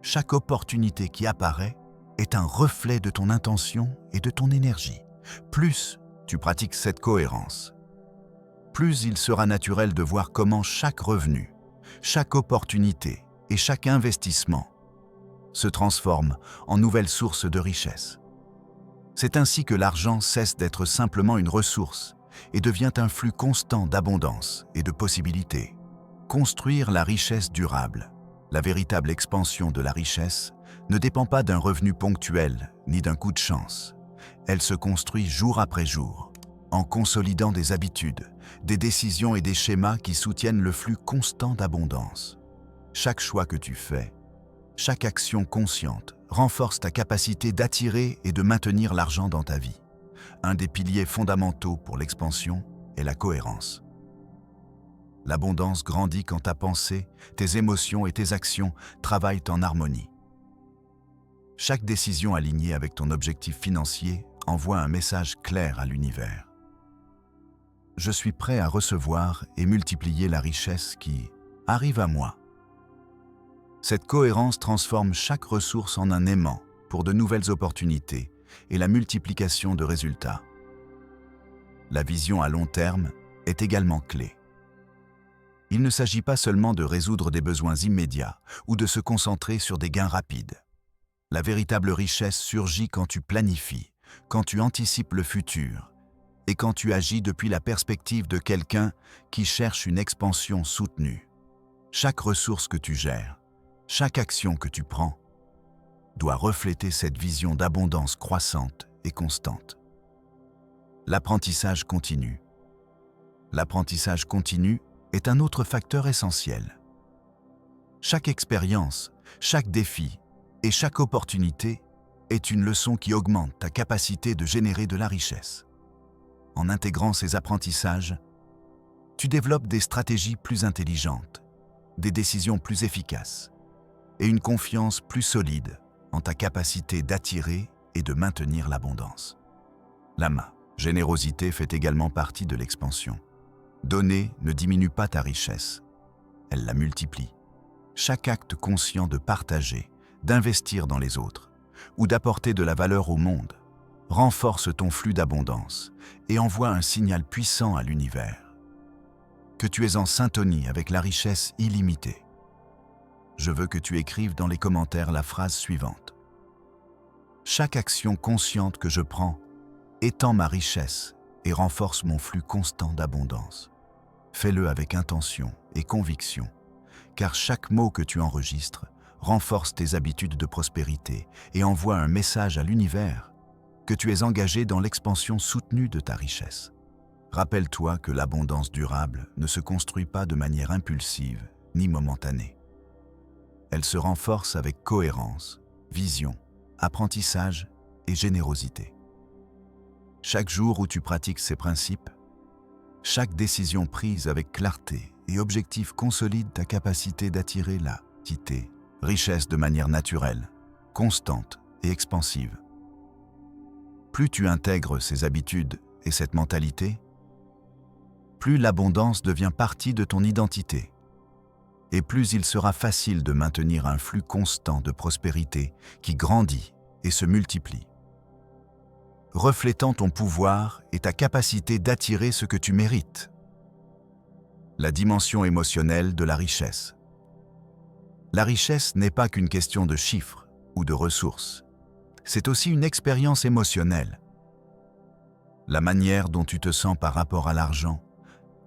chaque opportunité qui apparaît, est un reflet de ton intention et de ton énergie. Plus tu pratiques cette cohérence, plus il sera naturel de voir comment chaque revenu, chaque opportunité et chaque investissement se transforme en nouvelles sources de richesse. C'est ainsi que l'argent cesse d'être simplement une ressource et devient un flux constant d'abondance et de possibilités. Construire la richesse durable. La véritable expansion de la richesse ne dépend pas d'un revenu ponctuel ni d'un coup de chance. Elle se construit jour après jour, en consolidant des habitudes, des décisions et des schémas qui soutiennent le flux constant d'abondance. Chaque choix que tu fais, chaque action consciente renforce ta capacité d'attirer et de maintenir l'argent dans ta vie. Un des piliers fondamentaux pour l'expansion est la cohérence. L'abondance grandit quand ta pensée, tes émotions et tes actions travaillent en harmonie. Chaque décision alignée avec ton objectif financier envoie un message clair à l'univers. Je suis prêt à recevoir et multiplier la richesse qui arrive à moi. Cette cohérence transforme chaque ressource en un aimant pour de nouvelles opportunités et la multiplication de résultats. La vision à long terme est également clé. Il ne s'agit pas seulement de résoudre des besoins immédiats ou de se concentrer sur des gains rapides. La véritable richesse surgit quand tu planifies, quand tu anticipes le futur et quand tu agis depuis la perspective de quelqu'un qui cherche une expansion soutenue. Chaque ressource que tu gères, chaque action que tu prends, doit refléter cette vision d'abondance croissante et constante. L'apprentissage continu. L'apprentissage continu est un autre facteur essentiel. Chaque expérience, chaque défi et chaque opportunité est une leçon qui augmente ta capacité de générer de la richesse. En intégrant ces apprentissages, tu développes des stratégies plus intelligentes, des décisions plus efficaces et une confiance plus solide en ta capacité d'attirer et de maintenir l'abondance. La générosité fait également partie de l'expansion. Donner ne diminue pas ta richesse, elle la multiplie. Chaque acte conscient de partager, d'investir dans les autres ou d'apporter de la valeur au monde renforce ton flux d'abondance et envoie un signal puissant à l'univers que tu es en syntonie avec la richesse illimitée. Je veux que tu écrives dans les commentaires la phrase suivante. Chaque action consciente que je prends étend ma richesse et renforce mon flux constant d'abondance. Fais-le avec intention et conviction, car chaque mot que tu enregistres renforce tes habitudes de prospérité et envoie un message à l'univers que tu es engagé dans l'expansion soutenue de ta richesse. Rappelle-toi que l'abondance durable ne se construit pas de manière impulsive ni momentanée. Elle se renforce avec cohérence, vision, apprentissage et générosité. Chaque jour où tu pratiques ces principes, chaque décision prise avec clarté et objectif consolide ta capacité d'attirer la richesse de manière naturelle, constante et expansive. Plus tu intègres ces habitudes et cette mentalité, plus l'abondance devient partie de ton identité et plus il sera facile de maintenir un flux constant de prospérité qui grandit et se multiplie, reflétant ton pouvoir et ta capacité d'attirer ce que tu mérites. La dimension émotionnelle de la richesse. La richesse n'est pas qu'une question de chiffres ou de ressources. C'est aussi une expérience émotionnelle. La manière dont tu te sens par rapport à l'argent,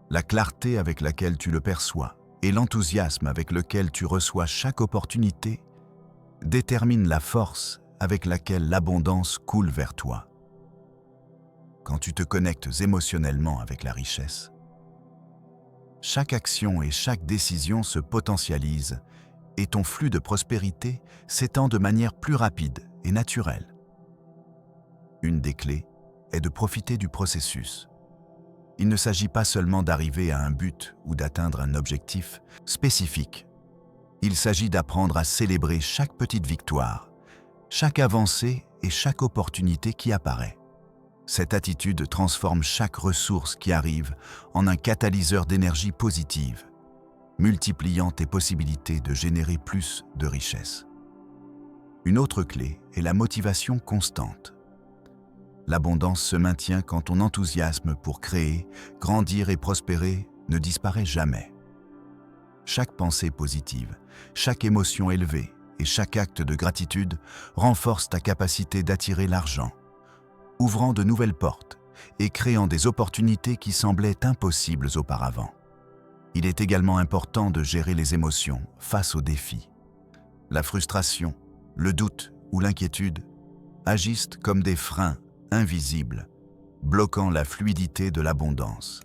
la clarté avec laquelle tu le perçois et l'enthousiasme avec lequel tu reçois chaque opportunité déterminent la force avec laquelle l'abondance coule vers toi. Quand tu te connectes émotionnellement avec la richesse, chaque action et chaque décision se potentialisent et ton flux de prospérité s'étend de manière plus rapide et naturelle. Une des clés est de profiter du processus. Il ne s'agit pas seulement d'arriver à un but ou d'atteindre un objectif spécifique. Il s'agit d'apprendre à célébrer chaque petite victoire, chaque avancée et chaque opportunité qui apparaît. Cette attitude transforme chaque ressource qui arrive en un catalyseur d'énergie positive, multipliant tes possibilités de générer plus de richesse. Une autre clé est la motivation constante. L'abondance se maintient quand ton enthousiasme pour créer, grandir et prospérer ne disparaît jamais. Chaque pensée positive, chaque émotion élevée et chaque acte de gratitude renforce ta capacité d'attirer l'argent, ouvrant de nouvelles portes et créant des opportunités qui semblaient impossibles auparavant. Il est également important de gérer les émotions face aux défis. La frustration, le doute ou l'inquiétude agissent comme des freins invisibles, bloquant la fluidité de l'abondance.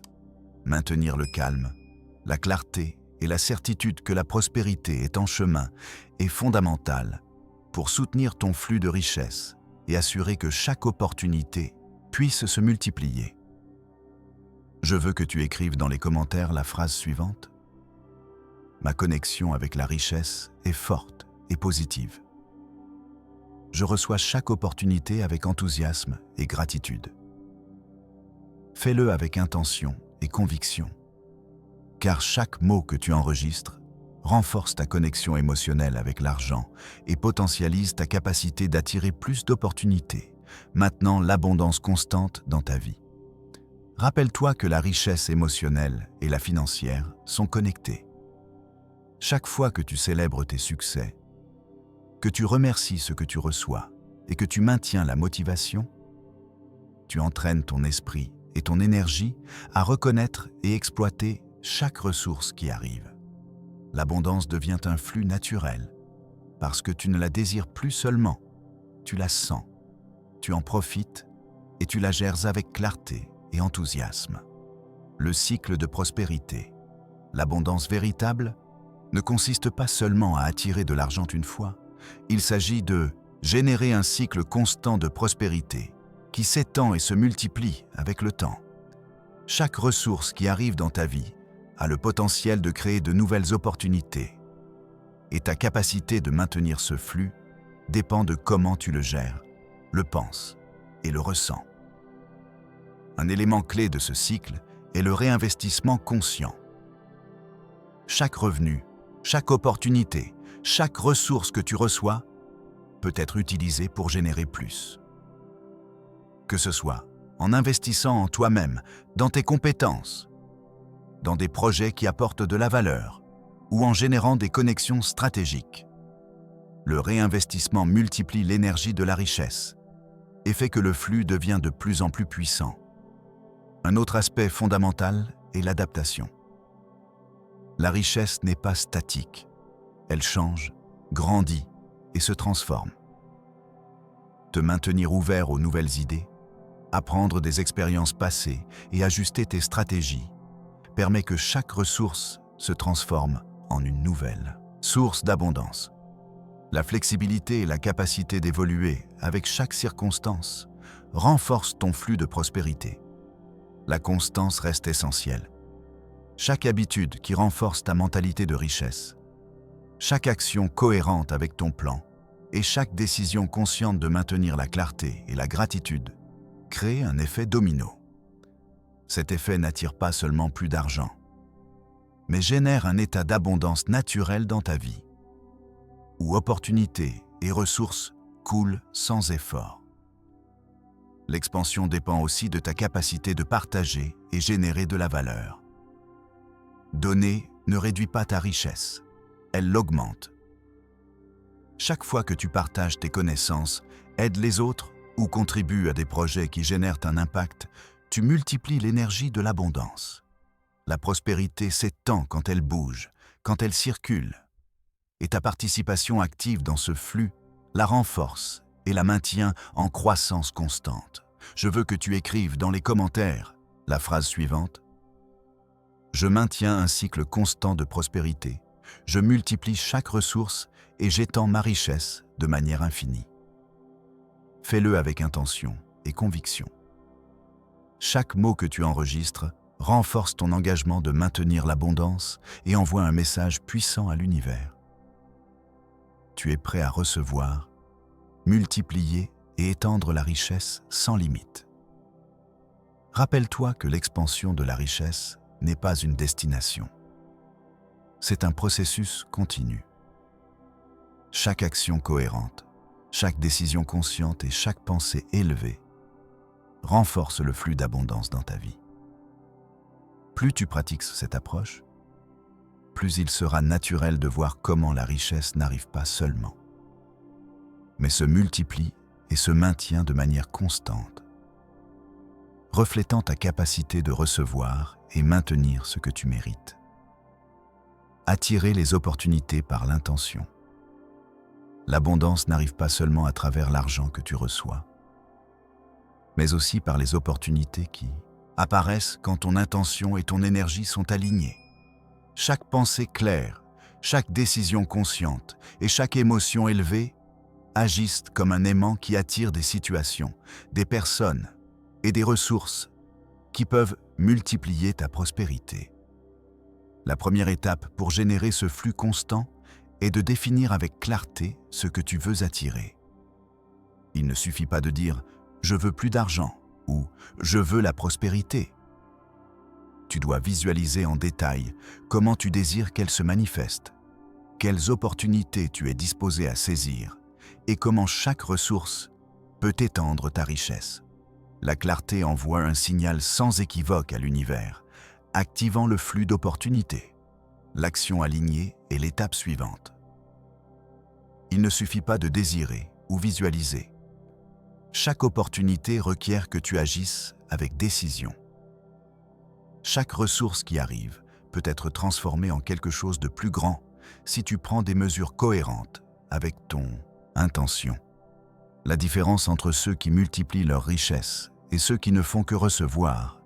Maintenir le calme, la clarté et la certitude que la prospérité est en chemin est fondamental pour soutenir ton flux de richesse et assurer que chaque opportunité puisse se multiplier. Je veux que tu écrives dans les commentaires la phrase suivante. Ma connexion avec la richesse est forte et positive. Je reçois chaque opportunité avec enthousiasme et gratitude. Fais-le avec intention et conviction, car chaque mot que tu enregistres renforce ta connexion émotionnelle avec l'argent et potentialise ta capacité d'attirer plus d'opportunités, maintenant l'abondance constante dans ta vie. Rappelle-toi que la richesse émotionnelle et la financière sont connectées. Chaque fois que tu célèbres tes succès, que tu remercies ce que tu reçois et que tu maintiens la motivation, tu entraînes ton esprit et ton énergie à reconnaître et exploiter chaque ressource qui arrive. L'abondance devient un flux naturel parce que tu ne la désires plus seulement, tu la sens, tu en profites et tu la gères avec clarté et enthousiasme. Le cycle de prospérité, l'abondance véritable, ne consiste pas seulement à attirer de l'argent une fois, il s'agit de générer un cycle constant de prospérité qui s'étend et se multiplie avec le temps. Chaque ressource qui arrive dans ta vie a le potentiel de créer de nouvelles opportunités. Et ta capacité de maintenir ce flux dépend de comment tu le gères, le penses et le ressens. Un élément clé de ce cycle est le réinvestissement conscient. Chaque revenu, chaque opportunité, chaque ressource que tu reçois peut être utilisée pour générer plus. Que ce soit en investissant en toi-même, dans tes compétences, dans des projets qui apportent de la valeur ou en générant des connexions stratégiques. Le réinvestissement multiplie l'énergie de la richesse et fait que le flux devient de plus en plus puissant. Un autre aspect fondamental est l'adaptation. La richesse n'est pas statique. Elle change, grandit et se transforme. Te maintenir ouvert aux nouvelles idées, apprendre des expériences passées et ajuster tes stratégies permet que chaque ressource se transforme en une nouvelle source d'abondance. La flexibilité et la capacité d'évoluer avec chaque circonstance renforcent ton flux de prospérité. La constance reste essentielle. Chaque habitude qui renforce ta mentalité de richesse, chaque action cohérente avec ton plan et chaque décision consciente de maintenir la clarté et la gratitude crée un effet domino. Cet effet n'attire pas seulement plus d'argent, mais génère un état d'abondance naturelle dans ta vie, où opportunités et ressources coulent sans effort. L'expansion dépend aussi de ta capacité de partager et générer de la valeur. Donner ne réduit pas ta richesse, elle l'augmente. Chaque fois que tu partages tes connaissances, aides les autres ou contribues à des projets qui génèrent un impact, tu multiplies l'énergie de l'abondance. La prospérité s'étend quand elle bouge, quand elle circule. Et ta participation active dans ce flux la renforce et la maintient en croissance constante. Je veux que tu écrives dans les commentaires la phrase suivante. Je maintiens un cycle constant de prospérité. Je multiplie chaque ressource et j'étends ma richesse de manière infinie. Fais-le avec intention et conviction. Chaque mot que tu enregistres renforce ton engagement de maintenir l'abondance et envoie un message puissant à l'univers. Tu es prêt à recevoir, multiplier et étendre la richesse sans limite. Rappelle-toi que l'expansion de la richesse n'est pas une destination. C'est un processus continu. Chaque action cohérente, chaque décision consciente et chaque pensée élevée renforce le flux d'abondance dans ta vie. Plus tu pratiques cette approche, plus il sera naturel de voir comment la richesse n'arrive pas seulement, mais se multiplie et se maintient de manière constante. reflétant ta capacité de recevoir et maintenir ce que tu mérites. Attirer les opportunités par l'intention. L'abondance n'arrive pas seulement à travers l'argent que tu reçois, mais aussi par les opportunités qui apparaissent quand ton intention et ton énergie sont alignées. Chaque pensée claire, chaque décision consciente et chaque émotion élevée agissent comme un aimant qui attire des situations, des personnes et des ressources qui peuvent multiplier ta prospérité. La première étape pour générer ce flux constant est de définir avec clarté ce que tu veux attirer. Il ne suffit pas de dire « je veux plus d'argent » ou « je veux la prospérité ». Tu dois visualiser en détail comment tu désires qu'elle se manifeste, quelles opportunités tu es disposé à saisir et comment chaque ressource peut étendre ta richesse. La clarté envoie un signal sans équivoque à l'univers, activant le flux d'opportunités. L'action alignée est l'étape suivante. Il ne suffit pas de désirer ou visualiser. Chaque opportunité requiert que tu agisses avec décision. Chaque ressource qui arrive peut être transformée en quelque chose de plus grand si tu prends des mesures cohérentes avec ton intention. La différence entre ceux qui multiplient leur richesse et ceux qui ne font que recevoir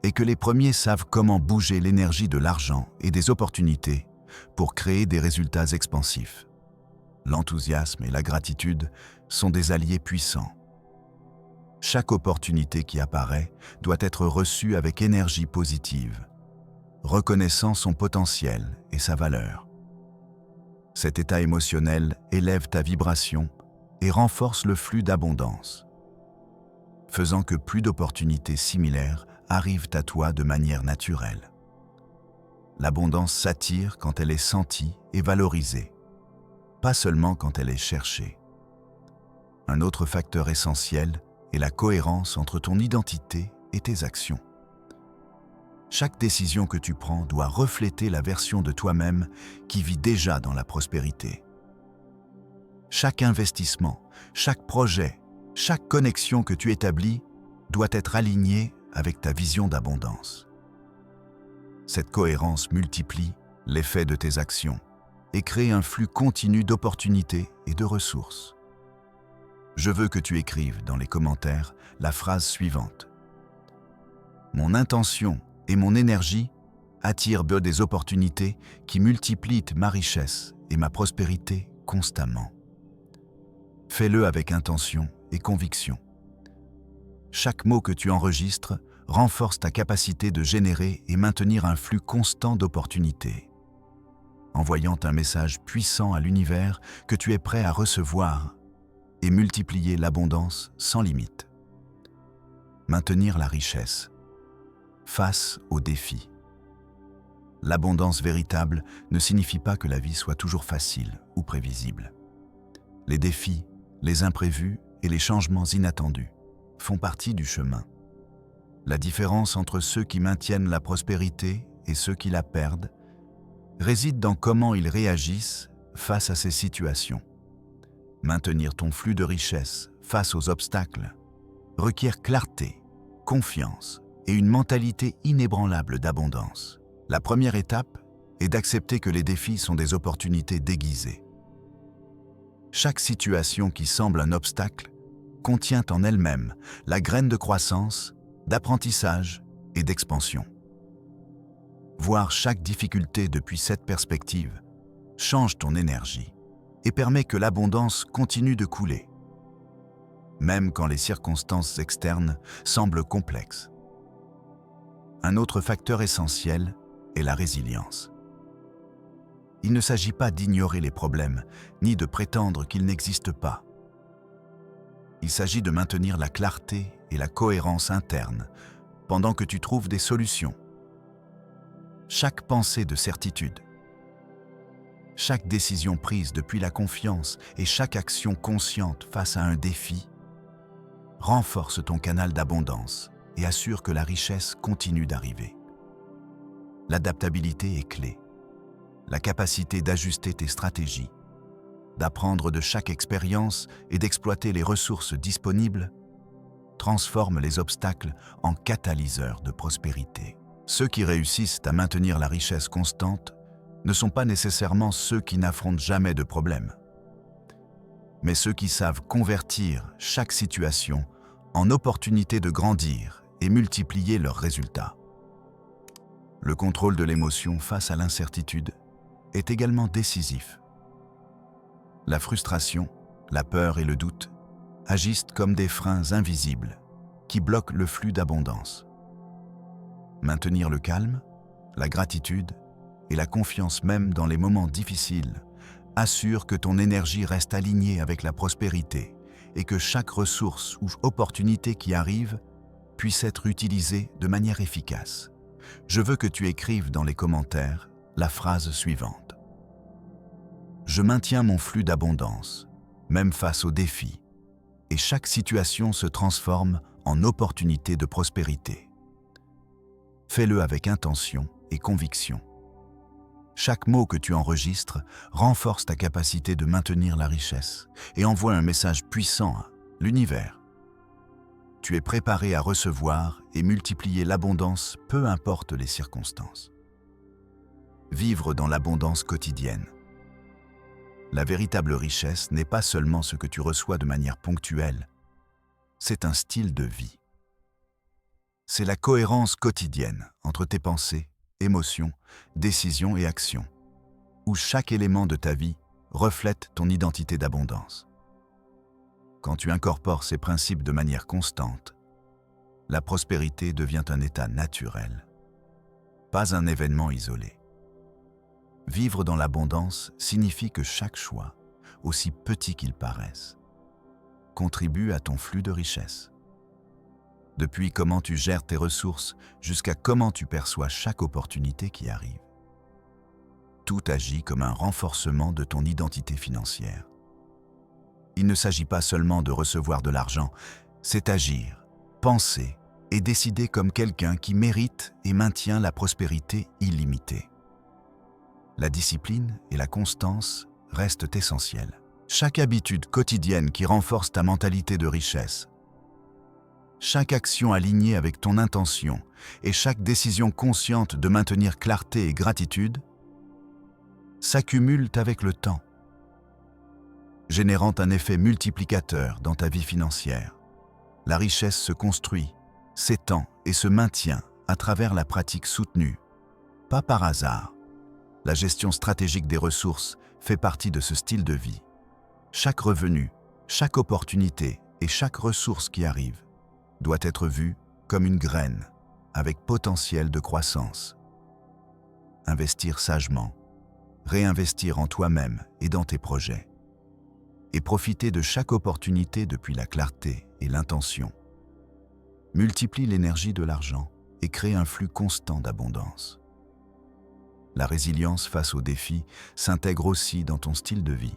est que les premiers savent comment bouger l'énergie de l'argent et des opportunités pour créer des résultats expansifs. L'enthousiasme et la gratitude sont des alliés puissants. Chaque opportunité qui apparaît doit être reçue avec énergie positive, reconnaissant son potentiel et sa valeur. Cet état émotionnel élève ta vibration et renforce le flux d'abondance, faisant que plus d'opportunités similaires arrivent à toi de manière naturelle. L'abondance s'attire quand elle est sentie et valorisée, pas seulement quand elle est cherchée. Un autre facteur essentiel est la cohérence entre ton identité et tes actions. Chaque décision que tu prends doit refléter la version de toi-même qui vit déjà dans la prospérité. Chaque investissement, chaque projet, chaque connexion que tu établis doit être aligné avec ta vision d'abondance. Cette cohérence multiplie l'effet de tes actions et crée un flux continu d'opportunités et de ressources. Je veux que tu écrives dans les commentaires la phrase suivante. Mon intention et mon énergie attirent des opportunités qui multiplient ma richesse et ma prospérité constamment. Fais-le avec intention et conviction. Chaque mot que tu enregistres renforce ta capacité de générer et maintenir un flux constant d'opportunités, envoyant un message puissant à l'univers que tu es prêt à recevoir et multiplier l'abondance sans limite. Maintenir la richesse face aux défis. L'abondance véritable ne signifie pas que la vie soit toujours facile ou prévisible. Les défis, les imprévus et les changements inattendus font partie du chemin. La différence entre ceux qui maintiennent la prospérité et ceux qui la perdent réside dans comment ils réagissent face à ces situations. Maintenir ton flux de richesse face aux obstacles requiert clarté, confiance et une mentalité inébranlable d'abondance. La première étape est d'accepter que les défis sont des opportunités déguisées. Chaque situation qui semble un obstacle contient en elle-même la graine de croissance, d'apprentissage et d'expansion. Voir chaque difficulté depuis cette perspective change ton énergie et permet que l'abondance continue de couler, même quand les circonstances externes semblent complexes. Un autre facteur essentiel est la résilience. Il ne s'agit pas d'ignorer les problèmes, ni de prétendre qu'ils n'existent pas. Il s'agit de maintenir la clarté et la cohérence interne pendant que tu trouves des solutions. Chaque pensée de certitude, chaque décision prise depuis la confiance et chaque action consciente face à un défi renforce ton canal d'abondance et assure que la richesse continue d'arriver. L'adaptabilité est clé. La capacité d'ajuster tes stratégies, d'apprendre de chaque expérience et d'exploiter les ressources disponibles transforme les obstacles en catalyseurs de prospérité. Ceux qui réussissent à maintenir la richesse constante ne sont pas nécessairement ceux qui n'affrontent jamais de problèmes, mais ceux qui savent convertir chaque situation en opportunité de grandir et multiplier leurs résultats. Le contrôle de l'émotion face à l'incertitude est également décisif. La frustration, la peur et le doute agissent comme des freins invisibles qui bloquent le flux d'abondance. Maintenir le calme, la gratitude et la confiance même dans les moments difficiles assure que ton énergie reste alignée avec la prospérité et que chaque ressource ou opportunité qui arrive puisse être utilisée de manière efficace. Je veux que tu écrives dans les commentaires la phrase suivante. Je maintiens mon flux d'abondance, même face aux défis, et chaque situation se transforme en opportunité de prospérité. Fais-le avec intention et conviction. Chaque mot que tu enregistres renforce ta capacité de maintenir la richesse et envoie un message puissant à l'univers. Tu es préparé à recevoir et multiplier l'abondance, peu importe les circonstances. Vivre dans l'abondance quotidienne. La véritable richesse n'est pas seulement ce que tu reçois de manière ponctuelle, c'est un style de vie. C'est la cohérence quotidienne entre tes pensées, émotions, décisions et actions, où chaque élément de ta vie reflète ton identité d'abondance. Quand tu incorpores ces principes de manière constante, la prospérité devient un état naturel, pas un événement isolé. Vivre dans l'abondance signifie que chaque choix, aussi petit qu'il paraisse, contribue à ton flux de richesse. Depuis comment tu gères tes ressources jusqu'à comment tu perçois chaque opportunité qui arrive. Tout agit comme un renforcement de ton identité financière. Il ne s'agit pas seulement de recevoir de l'argent, c'est agir, penser et décider comme quelqu'un qui mérite et maintient la prospérité illimitée. La discipline et la constance restent essentielles. Chaque habitude quotidienne qui renforce ta mentalité de richesse, chaque action alignée avec ton intention et chaque décision consciente de maintenir clarté et gratitude s'accumulent avec le temps, générant un effet multiplicateur dans ta vie financière. La richesse se construit, s'étend et se maintient à travers la pratique soutenue, pas par hasard. La gestion stratégique des ressources fait partie de ce style de vie. Chaque revenu, chaque opportunité et chaque ressource qui arrive doit être vue comme une graine avec potentiel de croissance. Investir sagement, réinvestir en toi-même et dans tes projets, et profiter de chaque opportunité depuis la clarté et l'intention. Multiplie l'énergie de l'argent et crée un flux constant d'abondance. La résilience face aux défis s'intègre aussi dans ton style de vie.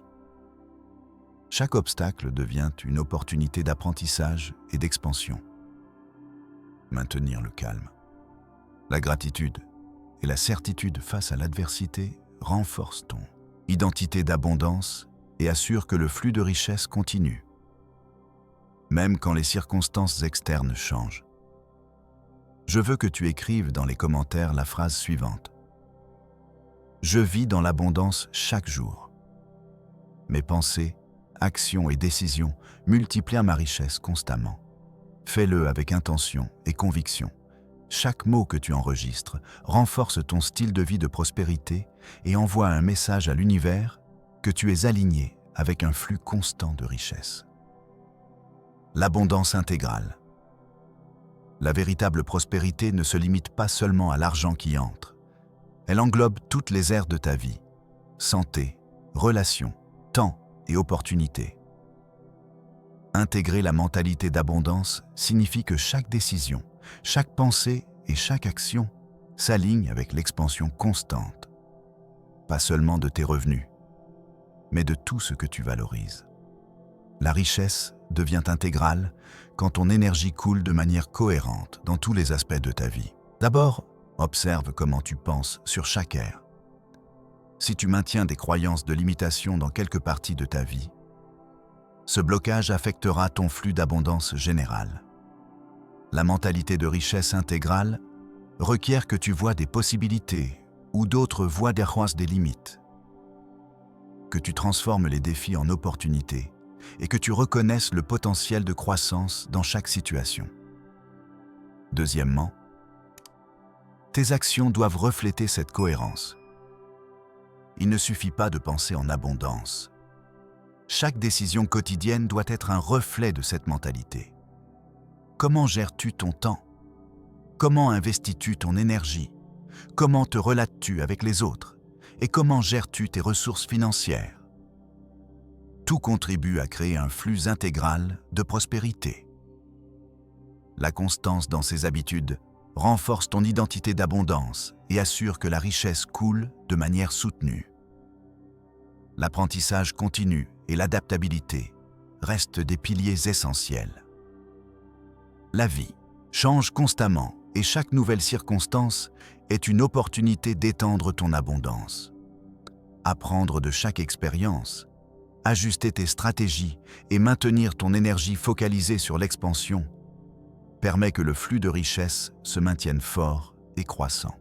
Chaque obstacle devient une opportunité d'apprentissage et d'expansion. Maintenir le calme, la gratitude et la certitude face à l'adversité renforcent ton identité d'abondance et assurent que le flux de richesse continue, même quand les circonstances externes changent. Je veux que tu écrives dans les commentaires la phrase suivante. Je vis dans l'abondance chaque jour. Mes pensées, actions et décisions multiplient ma richesse constamment. Fais-le avec intention et conviction. Chaque mot que tu enregistres renforce ton style de vie de prospérité et envoie un message à l'univers que tu es aligné avec un flux constant de richesse. L'abondance intégrale. La véritable prospérité ne se limite pas seulement à l'argent qui entre. Elle englobe toutes les aires de ta vie, santé, relations, temps et opportunités. Intégrer la mentalité d'abondance signifie que chaque décision, chaque pensée et chaque action s'aligne avec l'expansion constante, pas seulement de tes revenus, mais de tout ce que tu valorises. La richesse devient intégrale quand ton énergie coule de manière cohérente dans tous les aspects de ta vie. D'abord, observe comment tu penses sur chaque ère. Si tu maintiens des croyances de limitation dans quelque partie de ta vie, ce blocage affectera ton flux d'abondance général. La mentalité de richesse intégrale requiert que tu vois des possibilités où d'autres voient des limites, que tu transformes les défis en opportunités et que tu reconnaisses le potentiel de croissance dans chaque situation. Deuxièmement, tes actions doivent refléter cette cohérence. Il ne suffit pas de penser en abondance. Chaque décision quotidienne doit être un reflet de cette mentalité. Comment gères-tu ton temps? Comment investis-tu ton énergie? Comment te relates-tu avec les autres? Et comment gères-tu tes ressources financières? Tout contribue à créer un flux intégral de prospérité. La constance dans ces habitudes renforce ton identité d'abondance et assure que la richesse coule de manière soutenue. L'apprentissage continu et l'adaptabilité restent des piliers essentiels. La vie change constamment et chaque nouvelle circonstance est une opportunité d'étendre ton abondance. Apprendre de chaque expérience, ajuster tes stratégies et maintenir ton énergie focalisée sur l'expansion permet que le flux de richesse se maintienne fort et croissant.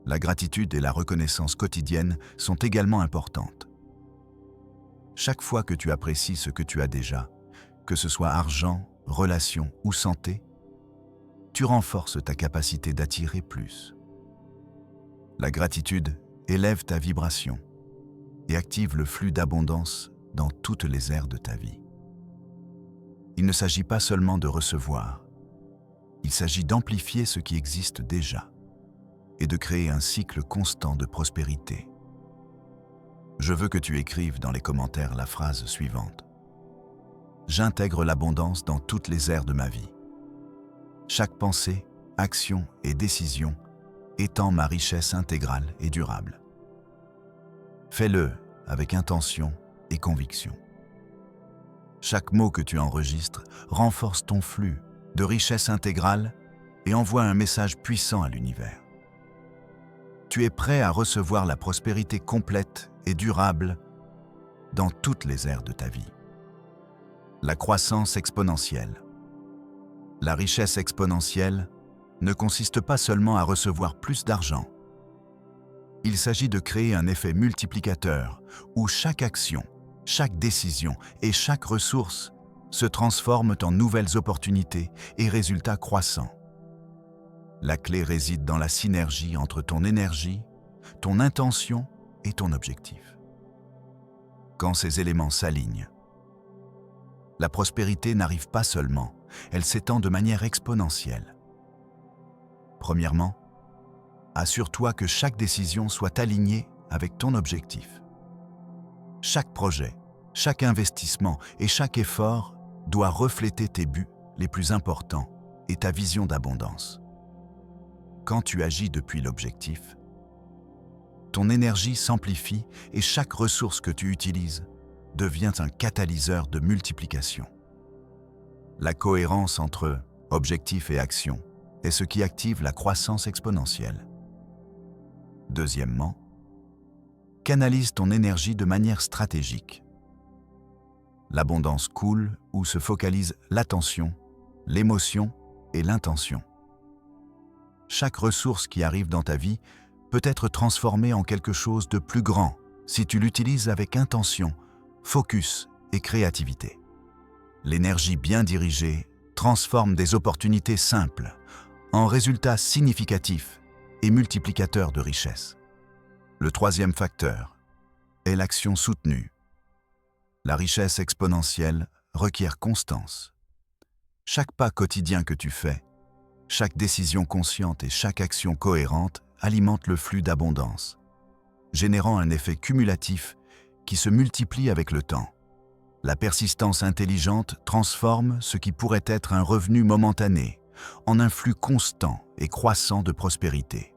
La gratitude et la reconnaissance quotidienne sont également importantes. Chaque fois que tu apprécies ce que tu as déjà, que ce soit argent, relations ou santé, tu renforces ta capacité d'attirer plus. La gratitude élève ta vibration et active le flux d'abondance dans toutes les aires de ta vie. Il ne s'agit pas seulement de recevoir, il s'agit d'amplifier ce qui existe déjà et de créer un cycle constant de prospérité. Je veux que tu écrives dans les commentaires la phrase suivante. J'intègre l'abondance dans toutes les aires de ma vie. Chaque pensée, action et décision étend ma richesse intégrale et durable. Fais-le avec intention et conviction. Chaque mot que tu enregistres renforce ton flux de richesse intégrale et envoie un message puissant à l'univers. Tu es prêt à recevoir la prospérité complète et durable dans toutes les aires de ta vie. La croissance exponentielle. La richesse exponentielle ne consiste pas seulement à recevoir plus d'argent. Il s'agit de créer un effet multiplicateur où chaque action, chaque décision et chaque ressource se transforment en nouvelles opportunités et résultats croissants. La clé réside dans la synergie entre ton énergie, ton intention et ton objectif. Quand ces éléments s'alignent, la prospérité n'arrive pas seulement, elle s'étend de manière exponentielle. Premièrement, assure-toi que chaque décision soit alignée avec ton objectif. Chaque projet, chaque investissement et chaque effort doit refléter tes buts les plus importants et ta vision d'abondance. Quand tu agis depuis l'objectif, ton énergie s'amplifie et chaque ressource que tu utilises devient un catalyseur de multiplication. La cohérence entre objectif et action est ce qui active la croissance exponentielle. Deuxièmement, canalise ton énergie de manière stratégique. L'abondance coule où se focalise l'attention, l'émotion et l'intention. Chaque ressource qui arrive dans ta vie peut être transformée en quelque chose de plus grand si tu l'utilises avec intention, focus et créativité. L'énergie bien dirigée transforme des opportunités simples en résultats significatifs et multiplicateurs de richesse. Le troisième facteur est l'action soutenue. La richesse exponentielle requiert constance. Chaque pas quotidien que tu fais, chaque décision consciente et chaque action cohérente alimente le flux d'abondance, générant un effet cumulatif qui se multiplie avec le temps. La persistance intelligente transforme ce qui pourrait être un revenu momentané en un flux constant et croissant de prospérité.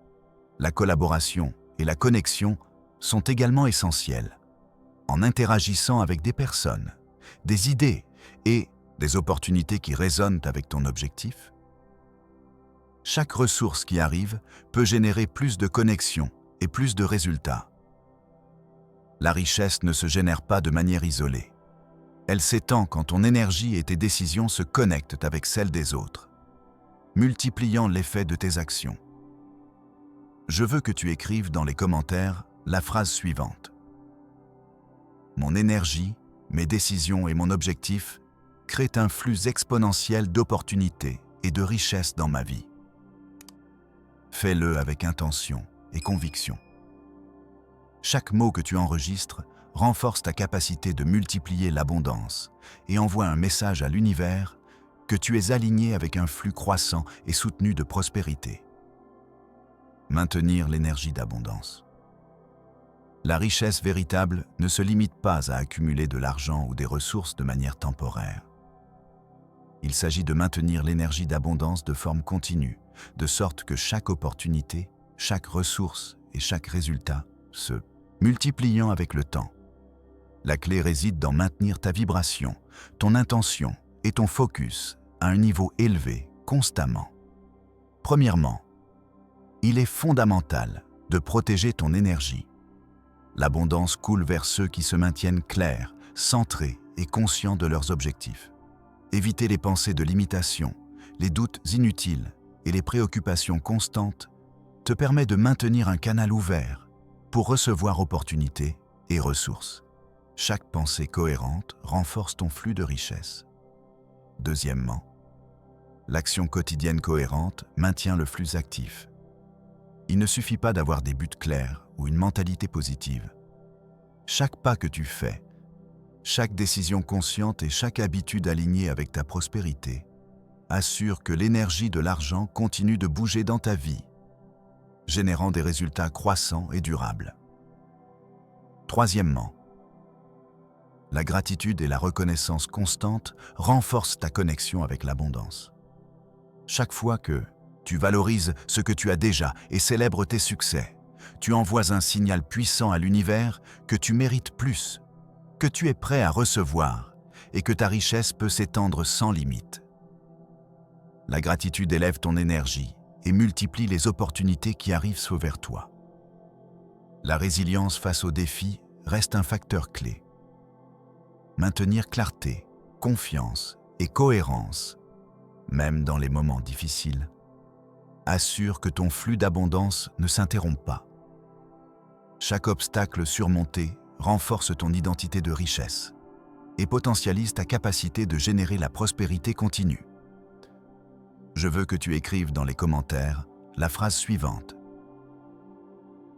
La collaboration et la connexion sont également essentielles. En interagissant avec des personnes, des idées et des opportunités qui résonnent avec ton objectif, chaque ressource qui arrive peut générer plus de connexions et plus de résultats. La richesse ne se génère pas de manière isolée. Elle s'étend quand ton énergie et tes décisions se connectent avec celles des autres, multipliant l'effet de tes actions. Je veux que tu écrives dans les commentaires la phrase suivante. Mon énergie, mes décisions et mon objectif créent un flux exponentiel d'opportunités et de richesses dans ma vie. Fais-le avec intention et conviction. Chaque mot que tu enregistres renforce ta capacité de multiplier l'abondance et envoie un message à l'univers que tu es aligné avec un flux croissant et soutenu de prospérité. Maintenir l'énergie d'abondance. La richesse véritable ne se limite pas à accumuler de l'argent ou des ressources de manière temporaire. Il s'agit de maintenir l'énergie d'abondance de forme continue, de sorte que chaque opportunité, chaque ressource et chaque résultat se multipliant avec le temps. La clé réside dans maintenir ta vibration, ton intention et ton focus à un niveau élevé constamment. Premièrement, il est fondamental de protéger ton énergie. L'abondance coule vers ceux qui se maintiennent clairs, centrés et conscients de leurs objectifs. Éviter les pensées de limitation, les doutes inutiles et les préoccupations constantes te permet de maintenir un canal ouvert pour recevoir opportunités et ressources. Chaque pensée cohérente renforce ton flux de richesse. Deuxièmement, l'action quotidienne cohérente maintient le flux actif. Il ne suffit pas d'avoir des buts clairs ou une mentalité positive. Chaque pas que tu fais, chaque décision consciente et chaque habitude alignée avec ta prospérité assure que l'énergie de l'argent continue de bouger dans ta vie, générant des résultats croissants et durables. Troisièmement, la gratitude et la reconnaissance constante renforcent ta connexion avec l'abondance. Chaque fois que tu valorises ce que tu as déjà et célèbres tes succès, tu envoies un signal puissant à l'univers que tu mérites plus, que tu es prêt à recevoir et que ta richesse peut s'étendre sans limite. La gratitude élève ton énergie et multiplie les opportunités qui arrivent vers toi. La résilience face aux défis reste un facteur clé. Maintenir clarté, confiance et cohérence, même dans les moments difficiles, assure que ton flux d'abondance ne s'interrompt pas. Chaque obstacle surmonté renforce ton identité de richesse et potentialise ta capacité de générer la prospérité continue. Je veux que tu écrives dans les commentaires la phrase suivante.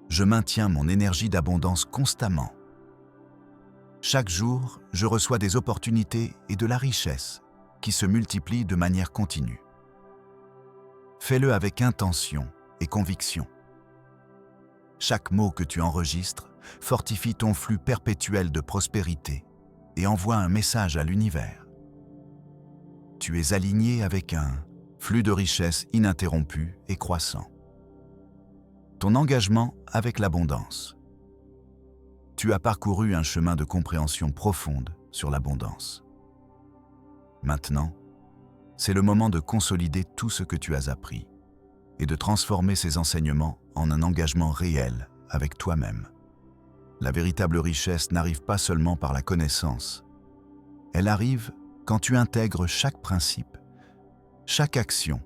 Je maintiens mon énergie d'abondance constamment. Chaque jour, je reçois des opportunités et de la richesse qui se multiplient de manière continue. Fais-le avec intention et conviction. Chaque mot que tu enregistres fortifie ton flux perpétuel de prospérité et envoie un message à l'univers. Tu es aligné avec un flux de richesse ininterrompu et croissant. Ton engagement avec l'abondance. Tu as parcouru un chemin de compréhension profonde sur l'abondance. Maintenant, c'est le moment de consolider tout ce que tu as appris et de transformer ces enseignements en un engagement réel avec toi-même. La véritable richesse n'arrive pas seulement par la connaissance. Elle arrive quand tu intègres chaque principe, chaque action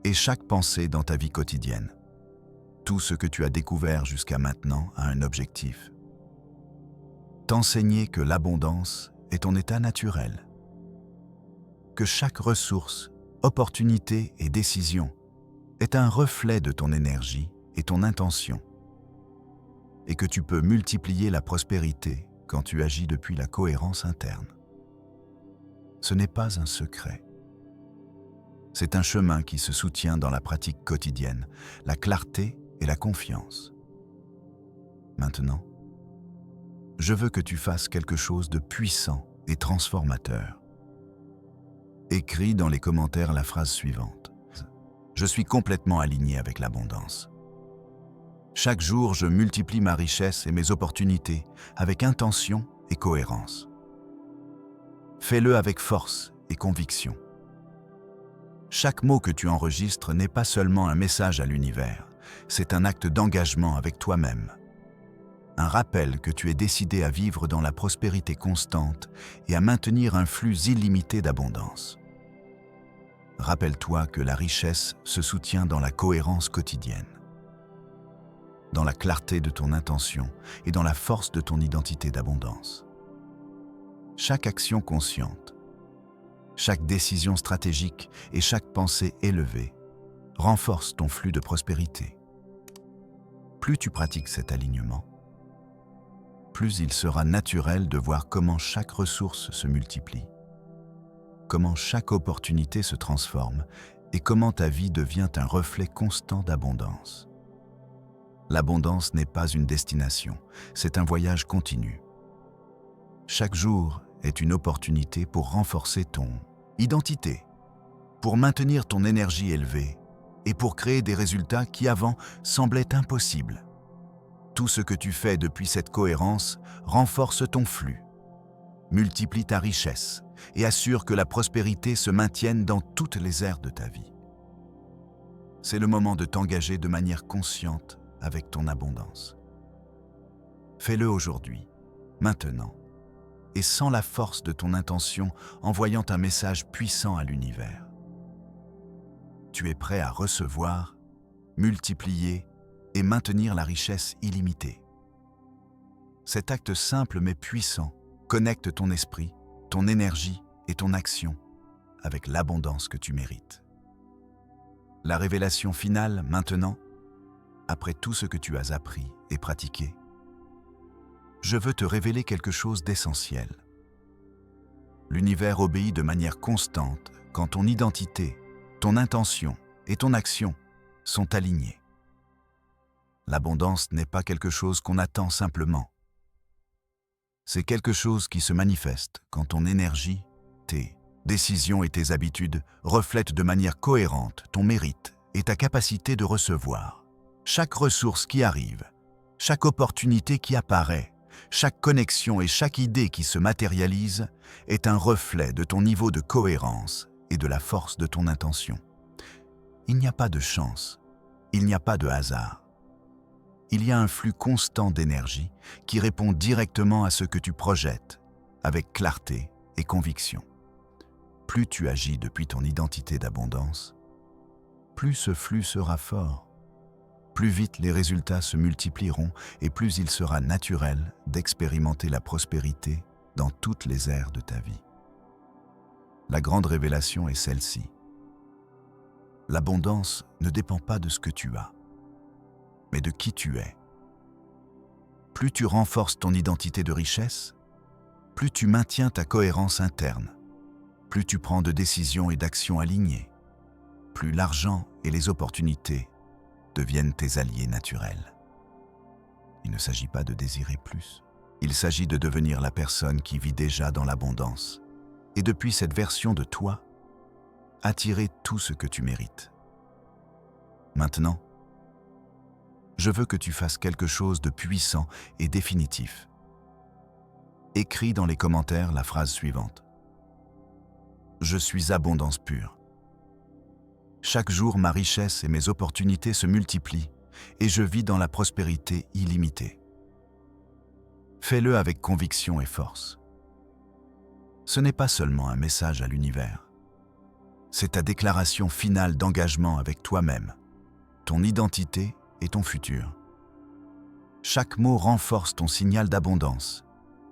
et chaque pensée dans ta vie quotidienne. Tout ce que tu as découvert jusqu'à maintenant a un objectif. T'enseigner que l'abondance est ton état naturel. Que chaque ressource, opportunité et décision est un reflet de ton énergie et ton intention. Et que tu peux multiplier la prospérité quand tu agis depuis la cohérence interne. Ce n'est pas un secret. C'est un chemin qui se soutient dans la pratique quotidienne, la clarté et la confiance. Maintenant, je veux que tu fasses quelque chose de puissant et transformateur. Écris dans les commentaires la phrase suivante. Je suis complètement aligné avec l'abondance. Chaque jour, je multiplie ma richesse et mes opportunités avec intention et cohérence. Fais-le avec force et conviction. Chaque mot que tu enregistres n'est pas seulement un message à l'univers, c'est un acte d'engagement avec toi-même. un rappel que tu es décidé à vivre dans la prospérité constante et à maintenir un flux illimité d'abondance. Rappelle-toi que la richesse se soutient dans la cohérence quotidienne, dans la clarté de ton intention et dans la force de ton identité d'abondance. Chaque action consciente, chaque décision stratégique et chaque pensée élevée renforce ton flux de prospérité. Plus tu pratiques cet alignement, plus il sera naturel de voir comment chaque ressource se multiplie, comment chaque opportunité se transforme et comment ta vie devient un reflet constant d'abondance. L'abondance n'est pas une destination, c'est un voyage continu. Chaque jour est une opportunité pour renforcer ton identité, pour maintenir ton énergie élevée et pour créer des résultats qui avant semblaient impossibles. Tout ce que tu fais depuis cette cohérence renforce ton flux, multiplie ta richesse et assure que la prospérité se maintienne dans toutes les ères de ta vie. C'est le moment de t'engager de manière consciente avec ton abondance. Fais-le aujourd'hui, maintenant, et sens la force de ton intention en voyant un message puissant à l'univers. Tu es prêt à recevoir, multiplier et maintenir la richesse illimitée. Cet acte simple mais puissant connecte ton esprit, ton énergie et ton action avec l'abondance que tu mérites. La révélation finale maintenant, après tout ce que tu as appris et pratiqué, je veux te révéler quelque chose d'essentiel. L'univers obéit de manière constante quand ton identité, ton intention et ton action sont alignées. L'abondance n'est pas quelque chose qu'on attend simplement. C'est quelque chose qui se manifeste quand ton énergie, tes décisions et tes habitudes reflètent de manière cohérente ton mérite et ta capacité de recevoir. Chaque ressource qui arrive, chaque opportunité qui apparaît, chaque connexion et chaque idée qui se matérialise est un reflet de ton niveau de cohérence et de la force de ton intention. Il n'y a pas de chance, il n'y a pas de hasard. Il y a un flux constant d'énergie qui répond directement à ce que tu projettes, avec clarté et conviction. Plus tu agis depuis ton identité d'abondance, plus ce flux sera fort. Plus vite les résultats se multiplieront et plus il sera naturel d'expérimenter la prospérité dans toutes les ères de ta vie. La grande révélation est celle-ci. L'abondance ne dépend pas de ce que tu as, mais de qui tu es. Plus tu renforces ton identité de richesse, plus tu maintiens ta cohérence interne, plus tu prends de décisions et d'actions alignées, plus l'argent et les opportunités deviennent tes alliés naturels. Il ne s'agit pas de désirer plus, il s'agit de devenir la personne qui vit déjà dans l'abondance et depuis cette version de toi, attirer tout ce que tu mérites. Maintenant, je veux que tu fasses quelque chose de puissant et définitif. Écris dans les commentaires la phrase suivante. Je suis abondance pure. Chaque jour, ma richesse et mes opportunités se multiplient et je vis dans la prospérité illimitée. Fais-le avec conviction et force. Ce n'est pas seulement un message à l'univers. C'est ta déclaration finale d'engagement avec toi-même, ton identité et ton futur. Chaque mot renforce ton signal d'abondance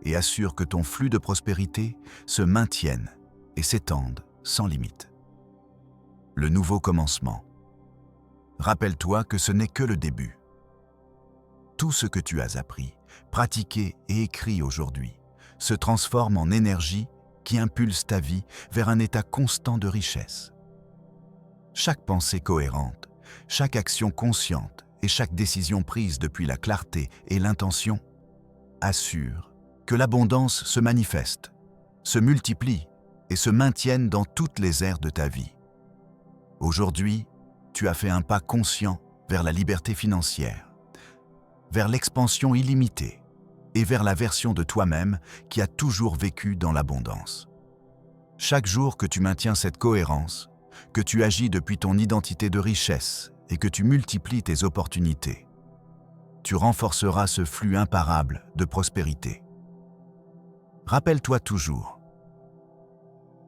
et assure que ton flux de prospérité se maintienne et s'étende sans limite. Le nouveau commencement. Rappelle-toi que ce n'est que le début. Tout ce que tu as appris, pratiqué et écrit aujourd'hui se transforme en énergie qui impulse ta vie vers un état constant de richesse. Chaque pensée cohérente, chaque action consciente et chaque décision prise depuis la clarté et l'intention assure que l'abondance se manifeste, se multiplie et se maintienne dans toutes les ères de ta vie. Aujourd'hui, tu as fait un pas conscient vers la liberté financière, vers l'expansion illimitée et vers la version de toi-même qui a toujours vécu dans l'abondance. Chaque jour que tu maintiens cette cohérence, que tu agis depuis ton identité de richesse et que tu multiplies tes opportunités, tu renforceras ce flux imparable de prospérité. Rappelle-toi toujours,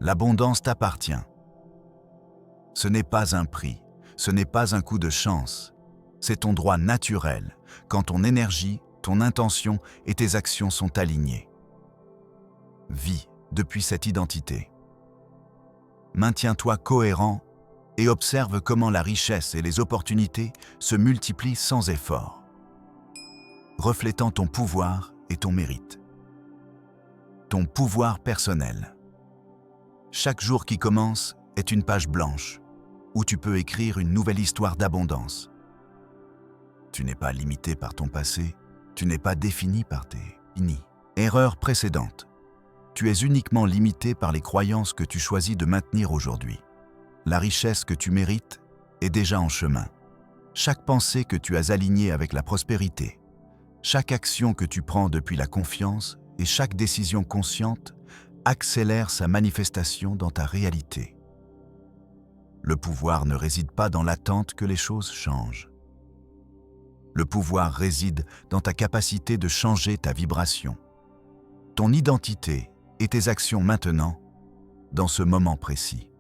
l'abondance t'appartient. Ce n'est pas un prix, ce n'est pas un coup de chance, c'est ton droit naturel quand ton énergie, ton intention et tes actions sont alignées. Vis depuis cette identité. Maintiens-toi cohérent et observe comment la richesse et les opportunités se multiplient sans effort, reflétant ton pouvoir et ton mérite. Ton pouvoir personnel. Chaque jour qui commence est une page blanche où tu peux écrire une nouvelle histoire d'abondance. Tu n'es pas limité par ton passé, tu n'es pas défini par tes erreurs précédentes. Tu es uniquement limité par les croyances que tu choisis de maintenir aujourd'hui. La richesse que tu mérites est déjà en chemin. Chaque pensée que tu as alignée avec la prospérité, chaque action que tu prends depuis la confiance et chaque décision consciente accélère sa manifestation dans ta réalité. Le pouvoir ne réside pas dans l'attente que les choses changent. Le pouvoir réside dans ta capacité de changer ta vibration, ton identité et tes actions maintenant, dans ce moment précis.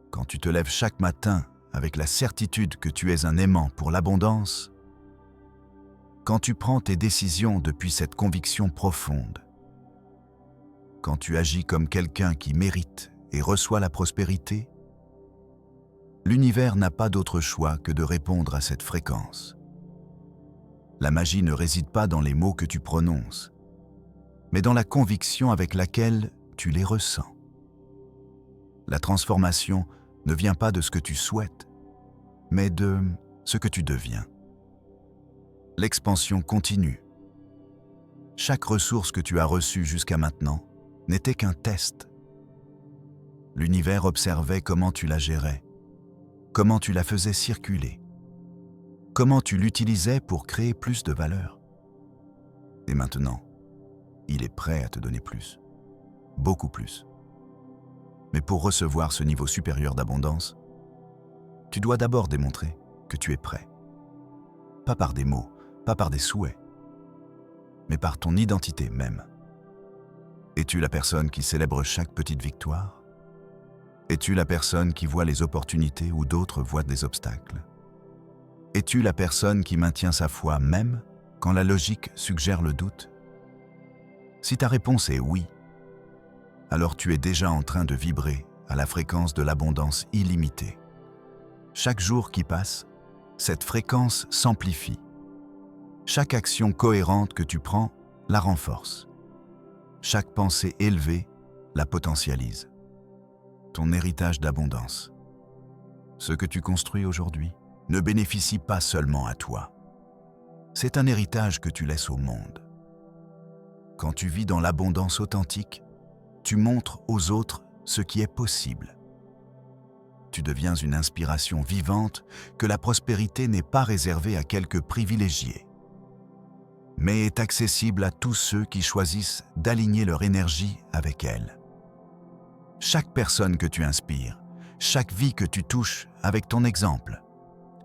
Quand tu te lèves chaque matin avec la certitude que tu es un aimant pour l'abondance, quand tu prends tes décisions depuis cette conviction profonde, quand tu agis comme quelqu'un qui mérite et reçoit la prospérité, l'univers n'a pas d'autre choix que de répondre à cette fréquence. La magie ne réside pas dans les mots que tu prononces, mais dans la conviction avec laquelle tu les ressens. La transformation ne vient pas de ce que tu souhaites, mais de ce que tu deviens. L'expansion continue. Chaque ressource que tu as reçue jusqu'à maintenant n'était qu'un test. L'univers observait comment tu la gérais, comment tu la faisais circuler, comment tu l'utilisais pour créer plus de valeur. Et maintenant, il est prêt à te donner plus, beaucoup plus. Mais pour recevoir ce niveau supérieur d'abondance, tu dois d'abord démontrer que tu es prêt. Pas par des mots, pas par des souhaits, mais par ton identité même. Es-tu la personne qui célèbre chaque petite victoire? Es-tu la personne qui voit les opportunités où d'autres voient des obstacles? Es-tu la personne qui maintient sa foi même quand la logique suggère le doute? Si ta réponse est oui, alors tu es déjà en train de vibrer à la fréquence de l'abondance illimitée. Chaque jour qui passe, cette fréquence s'amplifie. Chaque action cohérente que tu prends la renforce. Chaque pensée élevée la potentialise. Ton héritage d'abondance. Ce que tu construis aujourd'hui ne bénéficie pas seulement à toi. C'est un héritage que tu laisses au monde. Quand tu vis dans l'abondance authentique, tu montres aux autres ce qui est possible. Tu deviens une inspiration vivante que la prospérité n'est pas réservée à quelques privilégiés, mais est accessible à tous ceux qui choisissent d'aligner leur énergie avec elle. Chaque personne que tu inspires, chaque vie que tu touches avec ton exemple,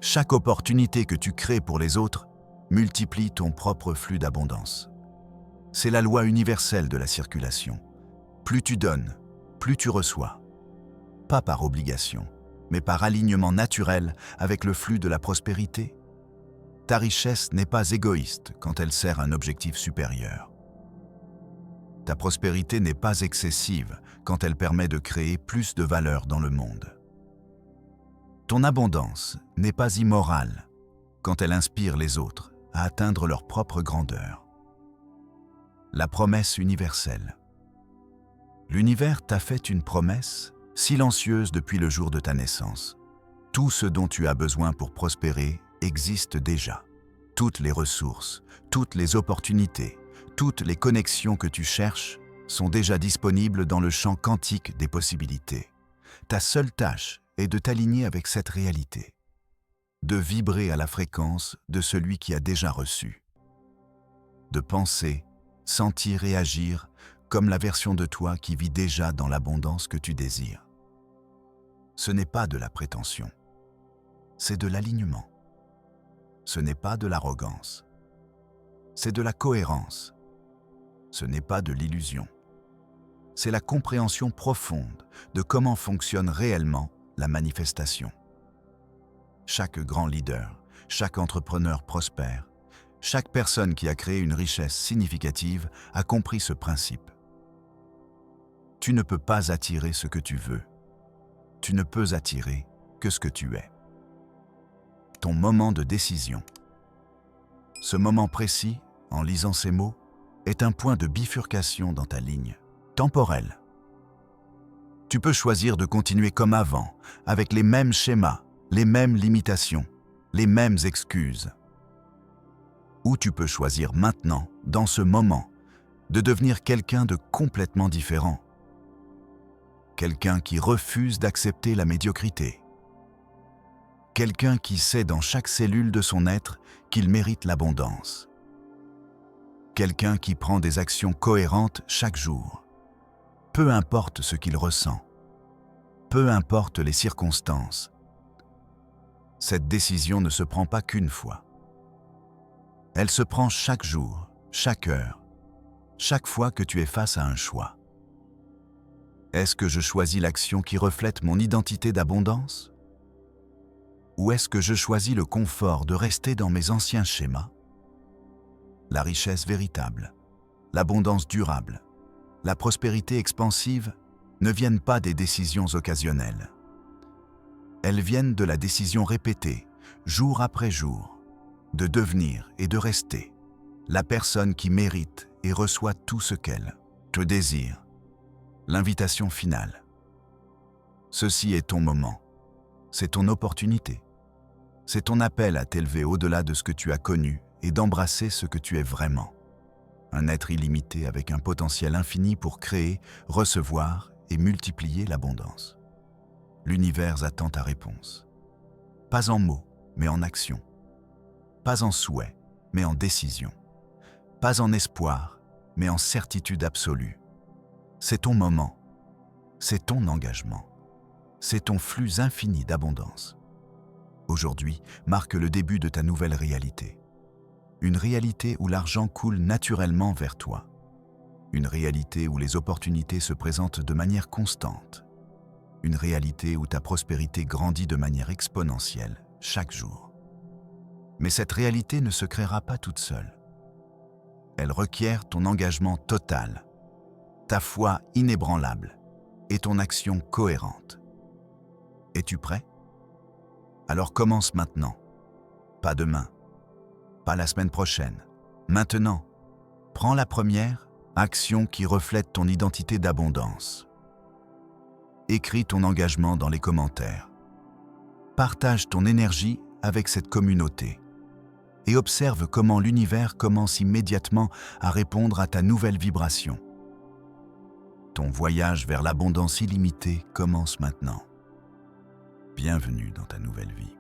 chaque opportunité que tu crées pour les autres multiplie ton propre flux d'abondance. C'est la loi universelle de la circulation. Plus tu donnes, plus tu reçois. Pas par obligation, mais par alignement naturel avec le flux de la prospérité. Ta richesse n'est pas égoïste quand elle sert un objectif supérieur. Ta prospérité n'est pas excessive quand elle permet de créer plus de valeur dans le monde. Ton abondance n'est pas immorale quand elle inspire les autres à atteindre leur propre grandeur. La promesse universelle. L'univers t'a fait une promesse silencieuse depuis le jour de ta naissance. Tout ce dont tu as besoin pour prospérer existe déjà. Toutes les ressources, toutes les opportunités, toutes les connexions que tu cherches sont déjà disponibles dans le champ quantique des possibilités. Ta seule tâche est de t'aligner avec cette réalité, de vibrer à la fréquence de celui qui a déjà reçu, de penser, sentir et agir comme la version de toi qui vit déjà dans l'abondance que tu désires. Ce n'est pas de la prétention, c'est de l'alignement. ce n'est pas de l'arrogance. C'est de la cohérence. Ce n'est pas de l'illusion. C'est la compréhension profonde de comment fonctionne réellement la manifestation. Chaque grand leader, chaque entrepreneur prospère, chaque personne qui a créé une richesse significative a compris ce principe. Tu ne peux pas attirer ce que tu veux. Tu ne peux attirer que ce que tu es. Ton moment de décision. Ce moment précis, en lisant ces mots, est un point de bifurcation dans ta ligne temporelle. Tu peux choisir de continuer comme avant, avec les mêmes schémas, les mêmes limitations, les mêmes excuses. Ou tu peux choisir maintenant, dans ce moment, de devenir quelqu'un de complètement différent. Quelqu'un qui refuse d'accepter la médiocrité. Quelqu'un qui sait dans chaque cellule de son être qu'il mérite l'abondance. Quelqu'un qui prend des actions cohérentes chaque jour. Peu importe ce qu'il ressent. Peu importe les circonstances. Cette décision ne se prend pas qu'une fois. Elle se prend chaque jour, chaque heure, chaque fois que tu es face à un choix. Est-ce que je choisis l'action qui reflète mon identité d'abondance? Ou est-ce que je choisis le confort de rester dans mes anciens schémas? La richesse véritable, l'abondance durable, la prospérité expansive ne viennent pas des décisions occasionnelles. Elles viennent de la décision répétée, jour après jour, de devenir et de rester la personne qui mérite et reçoit tout ce qu'elle te désire. L'invitation finale. Ceci est ton moment. C'est ton opportunité. C'est ton appel à t'élever au-delà de ce que tu as connu et d'embrasser ce que tu es vraiment. Un être illimité avec un potentiel infini pour créer, recevoir et multiplier l'abondance. L'univers attend ta réponse. Pas en mots, mais en action. Pas en souhait, mais en décision. Pas en espoir, mais en certitude absolue. C'est ton moment. C'est ton engagement. C'est ton flux infini d'abondance. Aujourd'hui marque le début de ta nouvelle réalité. Une réalité où l'argent coule naturellement vers toi. Une réalité où les opportunités se présentent de manière constante. Une réalité où ta prospérité grandit de manière exponentielle chaque jour. Mais cette réalité ne se créera pas toute seule. Elle requiert ton engagement total, ta foi inébranlable et ton action cohérente. Es-tu prêt? Alors commence maintenant. Pas demain, pas la semaine prochaine. Maintenant, prends la première action qui reflète ton identité d'abondance. Écris ton engagement dans les commentaires. Partage ton énergie avec cette communauté et observe comment l'univers commence immédiatement à répondre à ta nouvelle vibration. Ton voyage vers l'abondance illimitée commence maintenant. Bienvenue dans ta nouvelle vie.